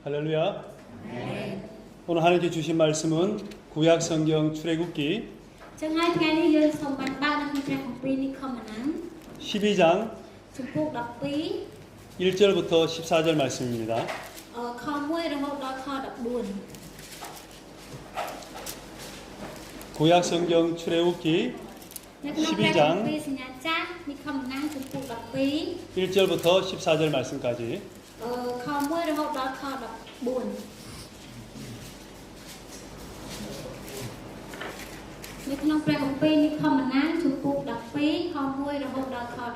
할렐루야. 네. 오늘 하나님께 주신 말씀은 구약 성경 출애굽기 12장 1절부터 14절 말씀입니다. 구약 성경 출애굽기 12장 1절부터 14절 말씀까지ในក្នុងព្រះគម្ពីរនិខមណានជំពូក12ខ1រហូតដល់ខ14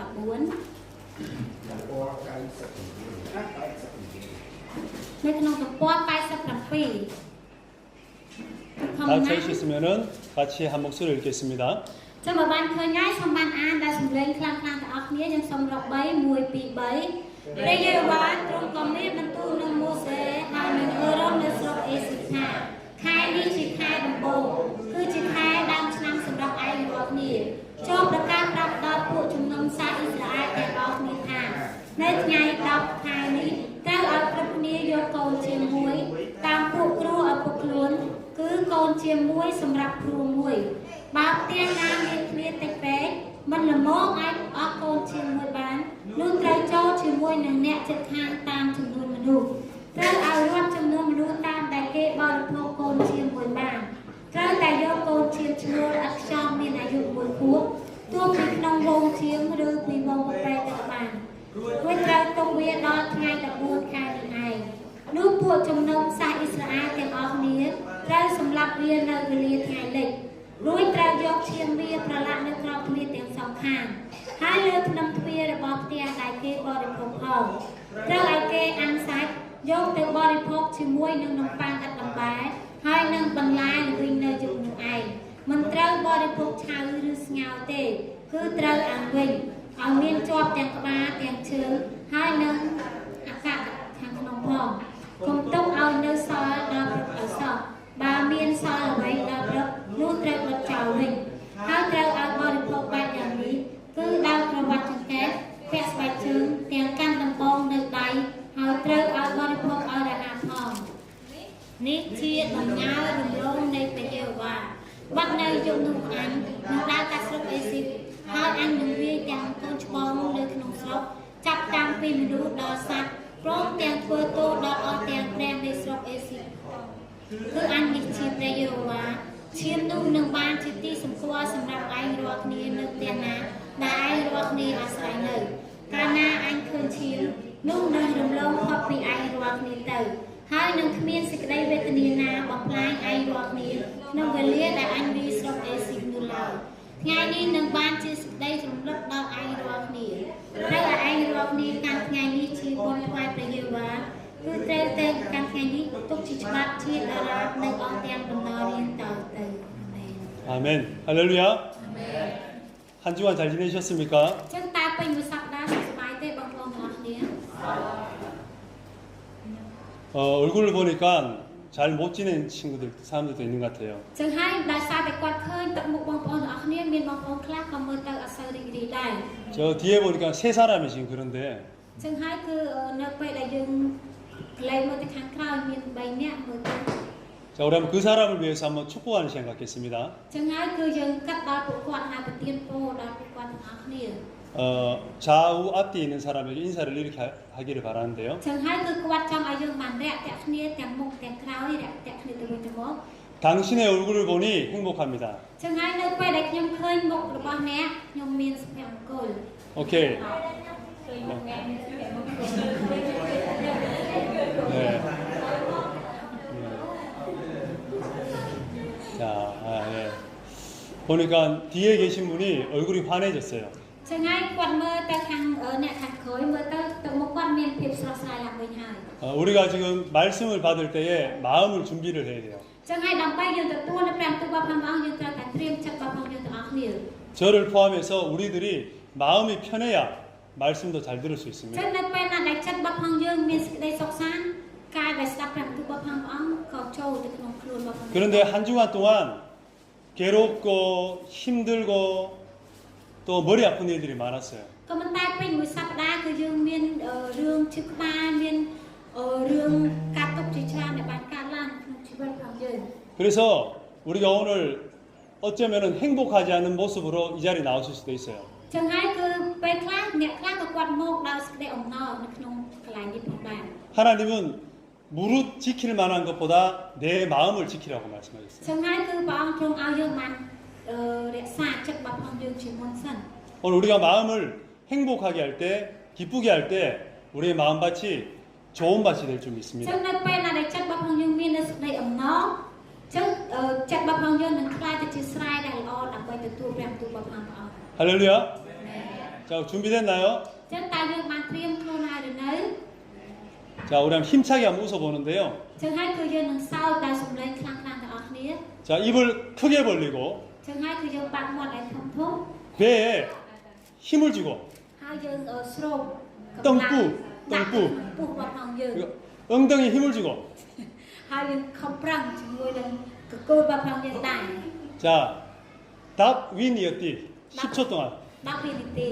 នៅក្នុងទំព័រ87 다 찾으셨으면은 같이 한 목소리 읽겠습니다. ចាំបើបានឃើញហើយសូមបានអានដែលសំឡេងខ្លាំងៗទាំងអស់គ្នាយើងសូមរាប់3 1 2 3ព្រះយេហូវ៉ាទ្រង់ក៏មានបន្ទូលនឹងម៉ូសេហើយនឹងអេរ៉ុននៅស្រុកអេស៊ីបថាខែនេះជាខែដំបូងគឺជាខែដើមឆ្នាំសម្រាប់ឯងរាល់គ្នាចូលប្រកាសប្រាប់ដល់ពួកជំនុំសាសអ៊ីស្រាអែលទាំងអស់គ្នាថានៅថ្ងៃ10ខែនេះត្រូវឲ្យគ្រប់គ្នាយកកូនជាមួយតាមពួកគ្រូឪពុកខ្លួនគឺកូនជាមួយសម្រាប់គ្រូមួយបើផ្ទះណាមានគ្នាតិចពេកមិនល្មមអាចអស់កូនជាមួយបាននោះត្រូវចូលជាមួយនឹងអ្នកជិតខាងតាមចំនួនមនុស្សត្រូវឲ្យរាប់ចំនួនមនុស្សតាមដែលគេបរិភោគកូនជាមួយបានត្រូវតែយកកូនឈាមឈ្នួលឥតខ្ចោះមានអាយុ1ខួបទោះពីក្នុងវងឈាមឬពីវងប្រែក៏បានរួចត្រូវទុកវាដល់ថ្ងៃ14ខែនេះឯងនោះពួកជំនុំសាសអ៊ីស្រាអែលទាំងអស់គ្នាត្រូវសម្លាប់វានៅវេលាថ្ងៃលិចរួចត្រូវយកឈាមវាប្រឡាក់នៅក្រោមគ្នាទាំងសងខាងហើយលើភ្នំទ្វាររបស់ផ្ទះដែលគេបរិភោគផងត្រូវឲ្យគេអាំងសាច់យកទៅបរិភោគជាមួយនឹងនំប៉័ងឥតដំបែហើយនឹងបន្លែល្វីងនៅយប់នោះឯងមិនត្រូវបរិភោគឆៅឬស្ងោរទេគឺត្រូវអាំងវិញឲ្យមានជាប់ទាំងក្បាលទាំងជើងហើយនឹងអាកាសខាងក្នុងផងកុំទុកឲ្យនៅសល់ដល់ព្រឹកឲ្យសោះបើមានសល់អ្វីដល់ព្រឹកនោះត្រូវបិទចោលវិញហើយត្រូវឲ្យបរិភោគបែបយ៉ាងនេះគឺដើរប្រវត្តិចង្កេះពាក់ស្បែកជើងទាំងកាន់ដំបងនៅដៃហើយត្រូវឲ្យបរិភោគឲ្យរហ័សផងនេះជាដំណើររំលងនៃព្រះយេហូវ៉ាបាត់នៅយប់នោះអញនឹងដើរកាត់ស្រុកអេស៊ីបហើយអញនឹងវាយទាំងកូនច្បងនៅក្នុងស្រុកចាប់តាំងពីមនុស្សដល់សត្វព្រមទាំងធ្វើទោសដល់អស់ទាំងព្រះនៃស្រុកអេស៊ីបគឺអញនេះជាព្រះយេហូវ៉ាឈាមនោះនឹងបានជាទីសម្គាល់សម្រាប់ឯងរាល់គ្នានៅផ្ទះណាដែលឯងរាល់គ្នាអាស្រ័យនៅកាលណាអញឃើញឈាមនោះនឹងរំលងផុតពីឯងរាល់គ្នាទៅហើយនឹងគ្មានសេចក្តីវេទនាណាបំផ្លាញឯងរាល់គ្នាក្នុងវេលាដែលអញវាយស្រុកអេស៊ីបនោះឡើយថ្ងៃនេះនឹងបានជាសេចក្តីរំលឹកដល់ឯងរាល់គ្នាត្រូវឲ្យឯងរាល់គ្នាកាន់ថ្ងៃនេះជាបុណ្យថ្វាយព្រះយេហូវ៉ាគឺត្រូវតែកាន់ថ្ងៃនេះទុកជាច្បាប់ជាតារានៅអស់ទាំងដំណើររៀនតទៅ 아멘. 할렐루야. 한 주간 잘 지내셨습니까? ចឹងតើពេញមួយសប្តាហ៍សុខសប្បាយទេបងប្អូនទាំងអស់គ្នា 얼굴을 보니까 잘 못 지낸 친구들, 사람들도 있는 것 같아요. ចឹងហើយដោយសារតែគាត់ឃើញទឹកមុខបងប្អូនទាំងអស់គ្នាមានបងប្អូនខ្លះក៏មើលទៅអត់សូវរីករាយដែរ 저 뒤에 보니까 세 사람이 지금 그런데 ចឹងហើយគឺនៅពេលដែលយើងក្លែងមើលទៅខាងក្រោយមាន3នាក់មើលទៅ 자, 우리 한번 그 사람을 위해서 한번 축복하는 시간 갖겠습니다. ចឹងហើយគឺយើងកាត់ដល់ពួកគាត់ហើយប្រទានពរដល់ពួកគាត់ទាំងអស់គ្នា 좌우 앞뒤에 있는 사람에게 인사를 이렇게 하기를 바라는데요. ចឹងហើយគឺគាត់ចង់ឲ្យយើងបានរាក់តាក់គ្នាទាំងមុខទាំងក្រោយរាក់តាក់គ្នាទៅវិញទៅមក 당신의 얼굴을 보니 행복합니다. ចឹងហើយនៅពេលដែលខ្ញុំឃើញមុខរបស់អ្នកខ្ញុំមានសុភមង្គល 오케이. 네. 자, 예. 보니까 뒤에 계신 분이 얼굴이 환해졌어요. ចឹងហើយគាត់មើលទៅខាងអ្នកខាងក្រោយមើលទៅទឹកមុខគាត់មានភាពស្រស់ស្រាយឡើងវិញហើយ 우리가 지금 말씀을 받을 때에 마음을 준비를 해야 돼요. ចឹងហើយដើម្បីយើងទទួលនៅព្រះបន្ទូលរបស់ព្រះអង្គយើងត្រូវតែត្រៀមចិត្តរបស់យើងទាំងអស់គ្នា 저를 포함해서 우리들이 마음이 편해야 말씀도 잘 들을 수 ចឹង 있습니다. នៅពេលណាដែលចិត្តរបស់ផងយើងមានសេចក្តីសុខសាន្តកាយដែលស្ដាប់ព្រះបន្ទូលរបស់ព្រះអង្គក៏ចូលទៅក្នុងខ្លួនរបស់ផង 그런데 한 주간 동안 괴롭고 힘들고 또 머리 아픈 일들이 많았어요. ក៏មិនតែពេញមួយសប្តាហ៍គឺយើងមានរឿងឈឺក្បាលមានរឿងកាត់ទុក 그래서 우리가 오늘 어쩌면은 행복하지 않은 모습으로 이 자리에 나오실 수도 있어요. ចឹងហើយគឺពេលខ្លះអ្នកខ្លះក៏គាត់មកដល់សេចក្តីអំណរនៅក្នុងកន្លែងនេះផងដែរ 하나님은 무릇 지킬 만한 것보다 내 마음을 지키라고 말씀하셨어요. ចឹងហើយគឺព្រះអង្គទ្រង់ឲ្យយើងបានរក្សាចិត្តរបស់ផងយើងជាមុនសិន 오늘 우리가 마음을 행복하게 할 때, 기쁘게 할 때 우리의 마음밭이 좋은 밭이 될 줄 ចឹ 믿습니다. ងនៅពេលណាដែលចិត្តរបស់ផងយើងមាននៅសេចក្តីអំណរចឹងចិត្តរបស់ផងយើងនឹងខ្លាយទៅជាស្រែដែលល្អដើម្បីទទួលព្រះបន្ទូលរបស់ព្រះអង្គ 할렐루야. 자, 준비됐나요? ចឹងតើយើងបានត្រៀមខ្លួនហើយឬនៅ 자, 우리 한번 힘차게 한번 웃어보는데요. ចឹងហើយគឺយើងនឹងសើចដោយសំឡេងខ្លាំងៗទាំងអស់គ្នា 자, 입을 크게 벌리고 ចឹងហើយគឺយើងបាក់មាត់ឲ្យធំធំ 배에 힘을 주고 ហើយយើងស្រោប តឹងពុះ ដាក់ពុះរបស់ផងយើង 그리고 엉덩이에 힘을 주고 ហើយយើងខំប្រឹងជាមួយនឹងកកូលរបស់ផងយើងដែរ 자, 답 윈이었디 10초 동안 10វិនាទី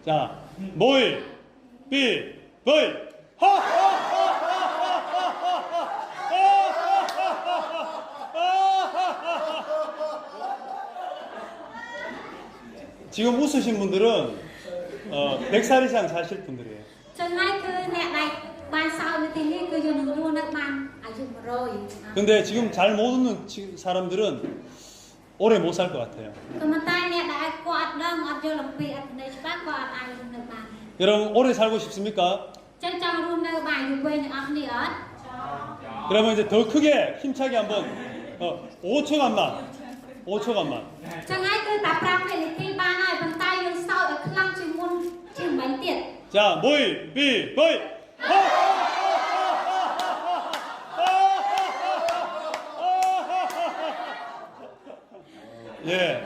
자, 모이 비 거이 지금 웃으신 분들은 100살 이상 사실 분들이에요. ចឹងហើយគឺអ្នកដែលបានសើចនៅទីនេះគឺយើងនឹងរស់នៅបានអាយុ100 근데 지금 잘 못 웃는 사람들은 오래 못 살 것 같아요. ក៏ប៉ុន្តែអ្នកដែលគាត់អត់ដឹងអត់យល់អំពីអត្ថន័យច្បាស់ក៏អត់អាចរស់នៅបាន 여러분 오래 살고 싶습니까? ចឹងចង់រស់នៅបានអាយុវែងទាំងអស់គ្នាអត់ 그러면 이제 더 크게 힘차게 한번 5초간만 5초간만 ចឹងហើយគឺតែ5វិនាទីបានហើយប៉ុន្តែយើងសើចឲ្យខ្លាំងជាងមុនជាងបាញ់ទៀត 자 모이 비 거이 예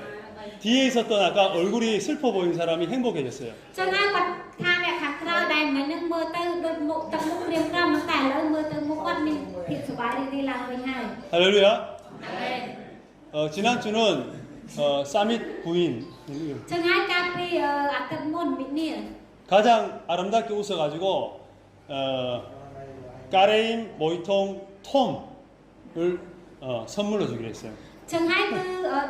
뒤에 있었던 아까 얼굴이 슬퍼 보인 사람이 행복해졌어요. ចឹងហើយគាត់ថាអ្នកខាងក្រៅដែលមិននឹងមើលទៅដូចមុខទឹកមុខព្រាមក្រំតែឥឡូវមើលទៅមុខគាត់មានភាពសុបាយរីករាយឡើងវិញហើយ 할렐루야. អរេ 지난주는 사밋 부인 ចឹងហើយកាលពីអាទិត្យមុនមិនិនា 가장 아름답게 웃어가지고 까레임 모이통 톰을 선물로 주기로 했어요. ចឹងហើយគឺ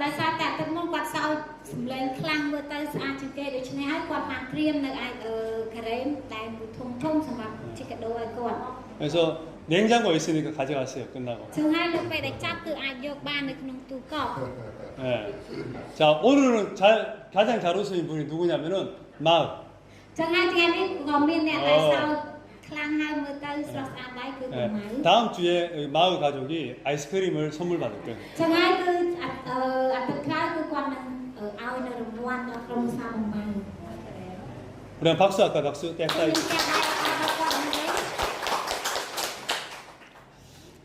ដោយសារតែអាទិត្យមុនគាត់សើចសម្លេងខ្លាំងមើលទៅស្អាតជាងគេដូច្នេះហើយគាត់បានត្រៀមនៅឯការ៉េមដែលមួយធំធំសម្រាប់ជាកាដូឲ្យគាត់ 그래서 냉장고에 있으니까 가져갔어요. 끝나고. ចឹងហើយនៅពេលដែលចាប់គឺអាចយកបាននៅក្នុងទូកប់ 예. 자 오늘은 가장 잘 웃으신 분이 누구냐면은 마을. ចឹងហើយថ្ងៃនេះក៏មានអ្នកដែលសើចខ្លាំងហើយមើលទៅស្រស់ស្អាតដែរគឺ 예. ម៉ៅ 다음 주에 마을 가족이 아이스크림을 선물 받을 거예요. ចឹងហើយគឺអាទិត្យក្រោយគឺគាត់នឹងឲ្យនៅរង្វាន់ដល់ក្រុមសាមម៉ៅ 우리 한 박수 할까 박수 땡따이. គាត់នឹង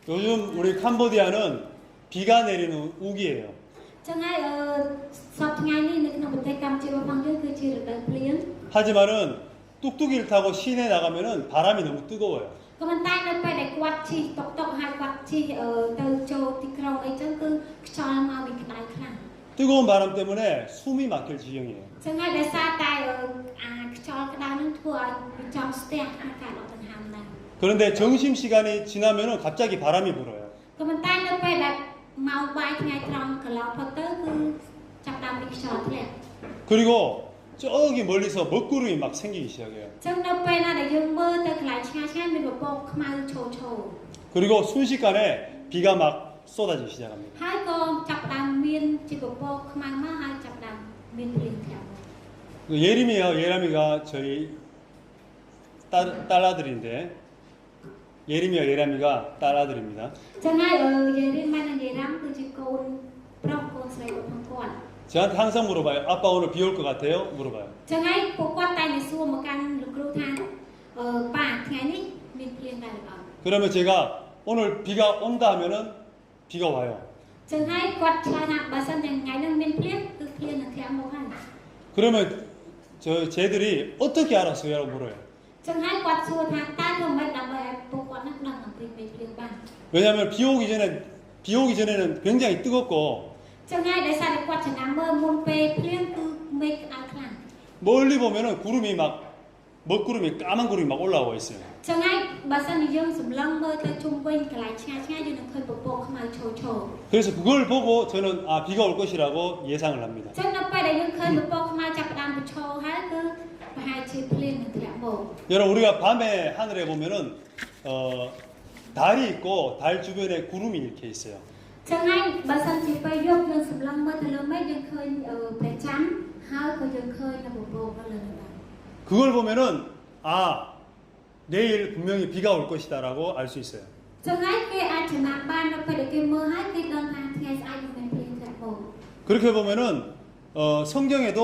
요즘 우리 캄보디아는 비가 내리는 우기예요. ចឹងហើយសប្តាហ៍ថ្ងៃនេះនៅក្នុងប្រទេសកម្ពុជារបស់យើងគឺជារដូវភ្លៀង 하지만은 뚝뚝이를 타고 시내 나가면은 바람이 너무 뜨거워요. ក៏ប៉ុន្តែនៅពេលដែលគាត់ជិះតុកហើយគាត់ជិះទៅចូលទីក្រុងអីចឹងគឺខ្យល់មកវាក្តៅខ្លាំង 뜨거운 바람 때문에 숨이 막힐 지경이에요. ចឹងហើយដោយសារតែអាខ្យល់ក្តៅនឹងធ្វើឲ្យចង់ស្ទះអាកាសដកដង្ហើមដែរ 그런데 점심 시간이 지나면은 갑자기 바람이 불어요. ក៏ប៉ុន្តែនៅពេលដែលម៉ោងបាយថ្ងៃត្រង់កន្លងផុតទៅគឺចាប់ដើមមានខ្យល់ធ្លាក់ 그리고 저기 멀리서 먹구름이 막 생기기 시작해요. ចឹងនៅពេលណាដែលយើងមើលទៅកន្លែងឆ្ងាយៗមានពពកខ្មៅឈោឈោ 그리고 순식간에 비가 막 쏟아지기 시작합니다. ហើយក៏ចាប់ដើមមានជាពពកខ្មៅមកហើយចាប់ដើមមានភ្លៀងធ្លាក់ 그 예림이와 예람이가 저희 딸아들인데 예림이와 예람이가 딸아들입니다. ចឹងហើយយាយរៀនម៉ែនិងយាយរ៉ាំគឺជាកូនប្រុសកូនស្រីរបស់គាត់ 저한테 항상 물어봐요. 아빠 오늘 비 올 것 같아요? 물어봐요. ចឹងហើយពួកគាត់តែងតែសួរមកកាន់លោកគ្រូថាប៉ាថ្ងៃនេះមានភ្លៀងដែរឬអត់ 그러면 제가 오늘 비가 온다 하면은 비가 와요. ចឹងហើយគាត់ឆ្លើយថាបើសិនជាថ្ងៃនេះមានភ្លៀងគឺភ្លៀងនឹងធ្លាក់មកហើយ 그러면 쟤들이 어떻게 알았어요라고 물어요. ចឹងហើយគាត់សួរថាតើធ្វើម៉េចដើម្បីឲ្យពួកគាត់នឹងដឹងអំពីពេលភ្លៀងបាន 왜냐하면 비 오기 전에는 굉장히 뜨겁고 ចឹងហើយដោយសារតែគាត់ចំណាំមើលមុនពេលភ្លៀងគឺមេឃក្តៅខ្លាំង 멀리 보면은 구름이 막 먹구름이 까만 구름이 막 올라오고 있어요. ចឹងហើយបើសិនជាយើងសម្លឹងមើលទៅជុំវិញកន្លែងឆ្ងាយៗយើងនឹងឃើញពពកខ្មៅ ខ្មៅឈោឈោ 그래서 그걸 보고 저는 아 비가 올 것이라고 예상을 합니다. ចឹងនៅពេលដែលយើងឃើញពពកខ្មៅចាប់ផ្ដើមប្រឈោហើយគឺប្រហែលជាភ្លៀងនឹងធ្លាក់មក 여러분 우리가 밤에 하늘에 보면은 달이 있고 달 주변에 구름이 이렇게 있어요. ចឹងហើយបើសិនជាពេលយប់យើងសម្លឹងមើលទៅលើមេឃយើងឃើញព្រះច័ន្ទហើយក៏យើងឃើញនៅពពកនៅលើនោះដែរ 그걸 보면은 아 내일 분명히 비가 올 것이다라고 알 수 있어요. ចឹងហើយគេអាចចំណាំបាននៅពេលដែលគេមើលហើយគេដឹងថាថ្ងៃស្អែកនឹងមានភ្លៀងធ្លាក់មក 그렇게 보면은 성경에도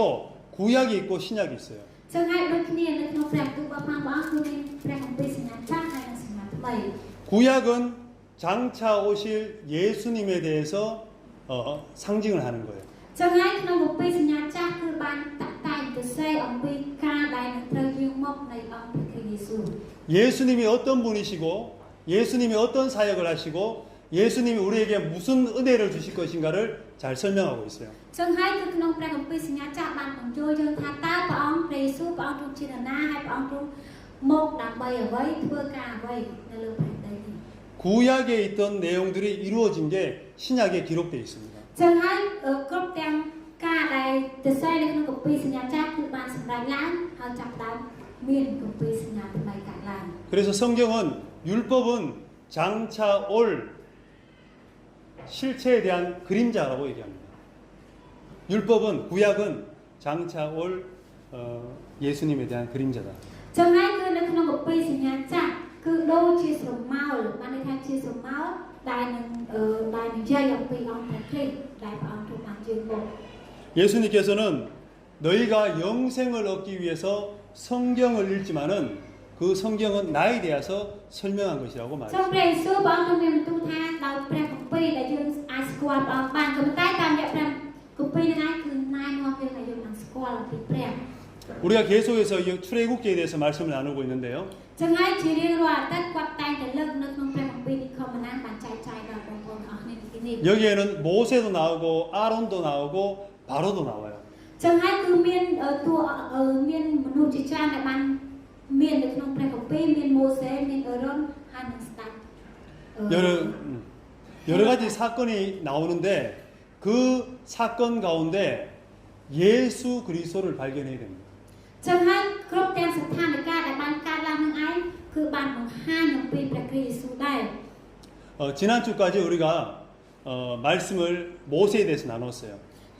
구약이 있고 신약이 있어요. ចឹងហើយដូចគ្នានៅក្នុងព្រះគម្ពីររបស់ព្រះអង្គគឺមានព្រះគម្ពីរសញ្ញាចាស់ហើយនិងសញ្ញាថ្មី 구약은 장차 오실 예수님에 대해서 상징을 하는 거예요. ចឹងហើយក្នុងគម្ពីរសញ្ញាចាស់គឺបានតាក់តែងទៅសេអំពីការដែលនឹងត្រូវយាងមកនៃអង្គព្រះគ្រីស្ទយេស៊ូវ 예수님이 어떤 분이시고 예수님이 어떤 사역을 하시고 예수님이 우리에게 무슨 은혜를 주실 것인가를 잘 설명하고 있어요. ចឹងហើយគឺក្នុងព្រះគម្ពីរសញ្ញាចាស់បានបញ្ចូលយើងថាតើព្រះអង្គព្រះយេស៊ូវព្រះអង្គទ្រង់ជានរណាហើយព្រះអង្គទ្រង់មកដើម្បីអ្វីធ្វើការអ្វីនៅលើផែនដីនេះ 구약에 있던 내용들이 이루어진 게 신약에 기록되어 있습니다. ចឹងហើយគ្រប់ទាំងការដែលទៅសេនៅក្នុងគម្ពីរសញ្ញាចាស់គឺបានសម្រេចឡើងហើយចាប់ផ្ដើមមានគម្ពីរសញ្ញាថ្មីកើតឡើង 그래서 성경은 율법은 장차 올 실체에 대한 그림자라고 얘기합니다. 율법은 구약은 장차 올 예수님에 대한 그림자다. ចឹងហើយគឺនៅក្នុងគម្ពីរសញ្ញាចាស់គឺដូចជាស្រមោលបានន័យថាជាស្រមោលដែលនឹងនិយាយអំពីអង្គព្រះគ្រីស្ទដែលព្រះអង្គទ្រង់បានជឿមក 예수님께서는 너희가 영생을 얻기 위해서 성경을 읽지만은 그 성경은 나에 대해서 설명한 것이라고 ចឹង 말했어요. ព្រះយេស៊ូវព្រះអង្គទ្រង់មានបន្ទូលថាដោយព្រះគម្ពីរដែលយើងអាចស្គាល់ព្រះអង្គបានក៏ប៉ុន្តែតាមរយៈព្រះគម្ពីរហ្នឹងឯងគឺណែនាំយើងឲ្យយើងបានស្គាល់អំពីព្រះ 우리가 계속해서 이 출애굽기에 대해서 말씀을 나누고 있는데요. ចឹងហើយជារៀងរាល់អាទិត្យគាត់តែងតែលើកនៅក្នុងព្រះគម្ពីរនេះខមណាបានចែកចាយដល់បងប្អូនទាំងអស់គ្នាទីនេះ 여기에는 모세도 나오고 아론도 나오고 바로도 나와요. ចឹងហើយគឺមានមានមនុស្សជាច្រើនដែលបានមាននៅក្នុងព្រះគម្ពីរមានម៉ូសេមានអេរ៉ុនហើយនឹងស្ដេច 여러 가지 사건이 나오는데 그 사건 가운데 예수 그리스도를 발견해야 됩니다. ចឹងហើយគ្រប់ទាំងស្ថានភាពដែលបានកើតឡើងនឹងឯងគឺបានបង្ហាញអំពីព្រះគ្រីស្ទយេស៊ូវដែរ 지난주까지 우리가 말씀을 모세에 대해서 나눴어요.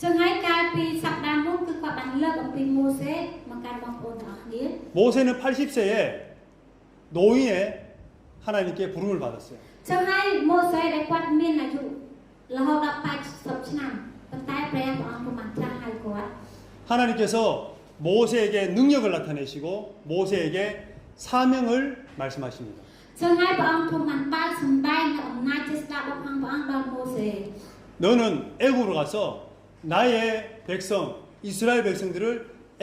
ចឹងហើយកាលពីសប្តាហ៍មុនគឺគាត់បានលើកអំពីម៉ូសេមកកាន់បងប្អូនទាំងអស់គ្នា 모세는 80세에 노인의 하나님께 부름을 받았어요. ចឹងហើយម៉ូសេដែលគាត់មានអាយុរហូតដល់80ឆ្នាំប៉ុន្តែព្រះអង្គបានត្រាស់ឲ្យគាត់ 하나님께서 모세에게 능력을 나타내시고 모세에게 사명을 말씀하십니다. ចឹងហើយព្រះអង្គទ្រង់បានបើកសម្ដែងនៅអំណាចជាស្ដាប់របស់ព្រះអង្គដល់ម៉ូសេ 너는 애굽으로 가서 나의 백성 이스라엘 백성들을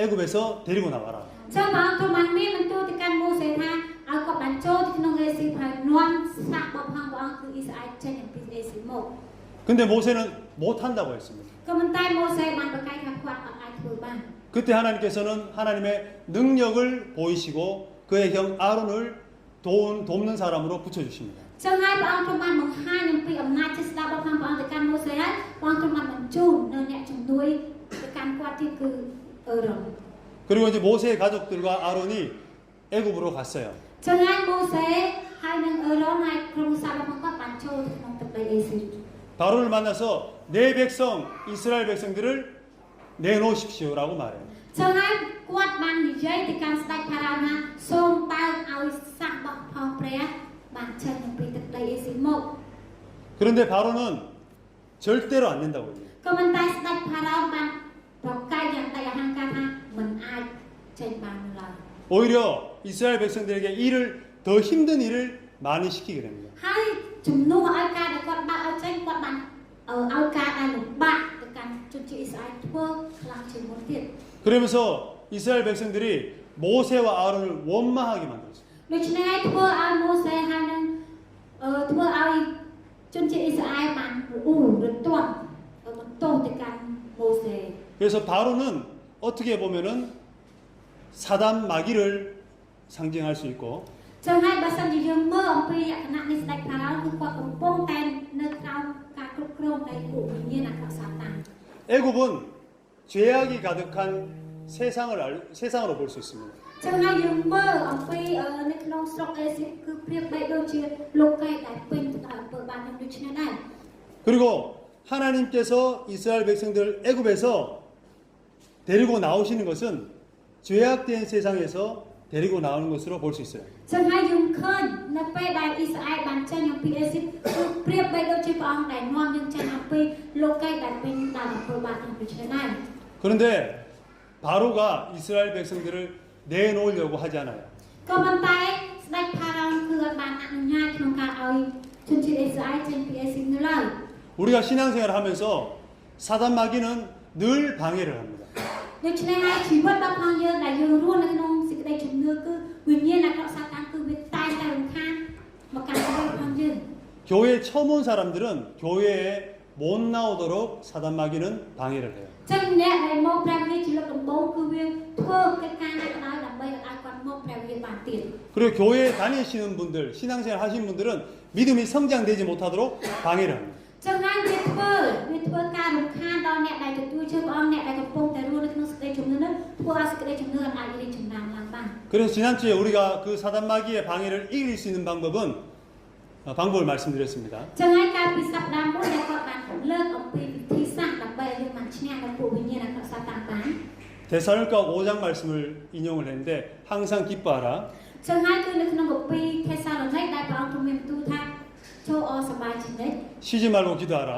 애굽에서 데리고 나와라. ចឹងព្រះអង្គទ្រង់បានមានបន្ទូលទៅកាន់ម៉ូសេថាឲ្យគាត់បានចូលទៅក្នុងអេស៊ីបហើយនាំសាសរបស់ព្រះអង្គគឺអ៊ីស្រាអែលចេញអំពីអេស៊ីបមក 근데 모세는 못 한다고 했습니다. ក៏ប៉ុន្តែម៉ូសេបានប្រកែកថាគាត់អត់អាចធ្វើបាន 그때 하나님께서는 하나님의 능력을 보이시고 그의 형 아론을 돕는 사람으로 붙여주십니다. ចឹងហើយព្រះអង្គទ្រង់បានបង្ហាញអំពីអំណាចជាស្ដាប់របស់ព្រះអង្គទៅកាន់ម៉ូសេហើយព្រះអង្គទ្រង់បានបញ្ជូននៅអ្នកជំនួយទៅកាន់គាត់ទៀតគឺអេរ៉ុន 그리고 이제 모세의 가족들과 아론이 애굽으로 갔어요. ចឹងហើយម៉ូសេហើយនឹងអេរ៉ុនហើយក្រុមសាររបស់គាត់បានចូលទៅក្នុងទឹកដីអេស៊ីប 바로를 만나서 내 백성 이스라엘 백성들을 내놓으십시오라고 말해요. ចឹងហើយគាត់បាននិយាយទៅកាន់ស្ដេចផារ៉ាណាសូមបើកឲ្យសាសរបស់ផងព្រះបានចេញពីទឹកដីអេស៊ីបមក 그런데 바로는 절대로 안 된다고 해요. ក៏ប៉ុន្តែស្ដេចផារ៉ាបានប្រកែកយ៉ាងតែអហង្ការថាមិនអាចចេញបានឡើយ 오히려 이스라엘 백성들에게 일을 더 힘든 일을 많이 시키게 됩니다. ហើយជំនួសឲ្យការដែលគាត់បើកឲ្យចេញគាត់បានឲ្យការដែលលំបាកទៅកាន់ជនជាតិអ៊ីស្រាអែលធ្វើខ្លាំងជាងមុនទៀត 그러면서 이스라엘 백성들이 모세와 아론을 원망하게 만들었어요. ដូច្នេះហើយធ្វើឲ្យម៉ូសេហើយនឹងធ្វើឲ្យជនជាតិអ៊ីស្រាអែលបានរទាត់បន្ទោសទៅកាន់ម៉ូសេ 그래서 바로는 어떻게 보면은 사단 마귀를 상징할 수 있고 ចឹងហើយបើសិនជាយើងមើលអំពីលក្ខណៈនៃស្ដេចផារ៉ាគឺគាត់កំពុងតែនៅក្រោម ញ្ញាណអាក្រក់សាតាំង 애굽은 죄악이 가득한 세상으로 볼 수 있습니다. ចឹងហើយយើងមើលអំពីនៅក្នុងស្រុកអេស៊ីបគឺប្រៀបបីដូចជាលោកកែដែលពេញទៅដោយអំពើបាបនឹងដូចនេះដែរ 그리고 하나님께서 이스라엘 백성들 애굽에서 데리고 나오시는 것은 죄악된 세상에서 데리고 나오는 것으로 볼 수 있어요. ចឹងហើយយើងឃើញនៅពេលដែលអ៊ីស្រាអែលបានចេញអំពីអេស៊ីបគឺប្រៀបបីដូចជាព្រះអង្គដែលនាំយើងចេញអំពីលោកកែដែលពេញដោយអំពើបាបនឹងដូចនេះដែរ 그런데 바로가 이스라엘 백성들을 내놓으려고 하지 않아요. ក៏ប៉ុន្តែស្ដេចផារ៉ោនគឺបានអនុញ្ញាតក្នុងការឲ្យជនជាតិអេស្រាអែលចេញពីអេស៊ីបនៅឡើយ 우리가 신앙생활을 하면서 사단 마귀는 늘 방해를 합니다. ដូច្នេះហើយជីវិតរបស់យើងដែលយើងរស់នៅក្នុងសេចក្តីជំនឿគឺវិញ្ញាណអាក្រក់សាតាំងគឺវាតែងតែរំខានមកកាន់ជីវិតរបស់យើង 교회 처음 온 사람들은 교회에 못 나오도록 사단 마귀는 방해를 해요. ចឹងអ្នកដែលមកព្រះវិហារជាលើកដំបូងគឺវាធ្វើកិច្ចការណាក៏ដោយដើម្បីឲ្យគាត់មកព្រះវិហារបានទៀត 그리고 교회 다니시는 분들, 신앙생활 하시는 분들은 믿음이 성장되지 못하도록 방해를 합니다. ចឹងហើយវាធ្វើការរំខានដល់អ្នកដែលទទួលជឿព្រះអង្គអ្នកដែលកំពុงតែរស់នៅក្នុងសេចក្តីជំនឿនោះធ្វើឲ្យសេចក្តីជំនឿអាចរីកចម្រើនឡើងបាន 그래서 지난주에 우리가 그 사단 마귀의 방해를 이길 수 있는 방법을 말씀드렸습니다. ចឹងហើយកាលពីសប្តាហ៍មុនដែលគាត់បានលើកអំពីវិធីសាស្ត្រដើម្បីឲ្យយើងបានឈ្នះនៅពួកវិញ្ញាណអាក្រក់សាតាំងបាន 데살로니가 5장 말씀을 인용을 했는데 항상 기뻐하라. ចឹងហើយគឺនៅក្នុងកាពីថេសាឡូនីកដែលព្រះអង្គទ្រង់មានបន្ទូលថាចូលអរសប្បាយជានិច្ច 쉬지 말고 기도하라.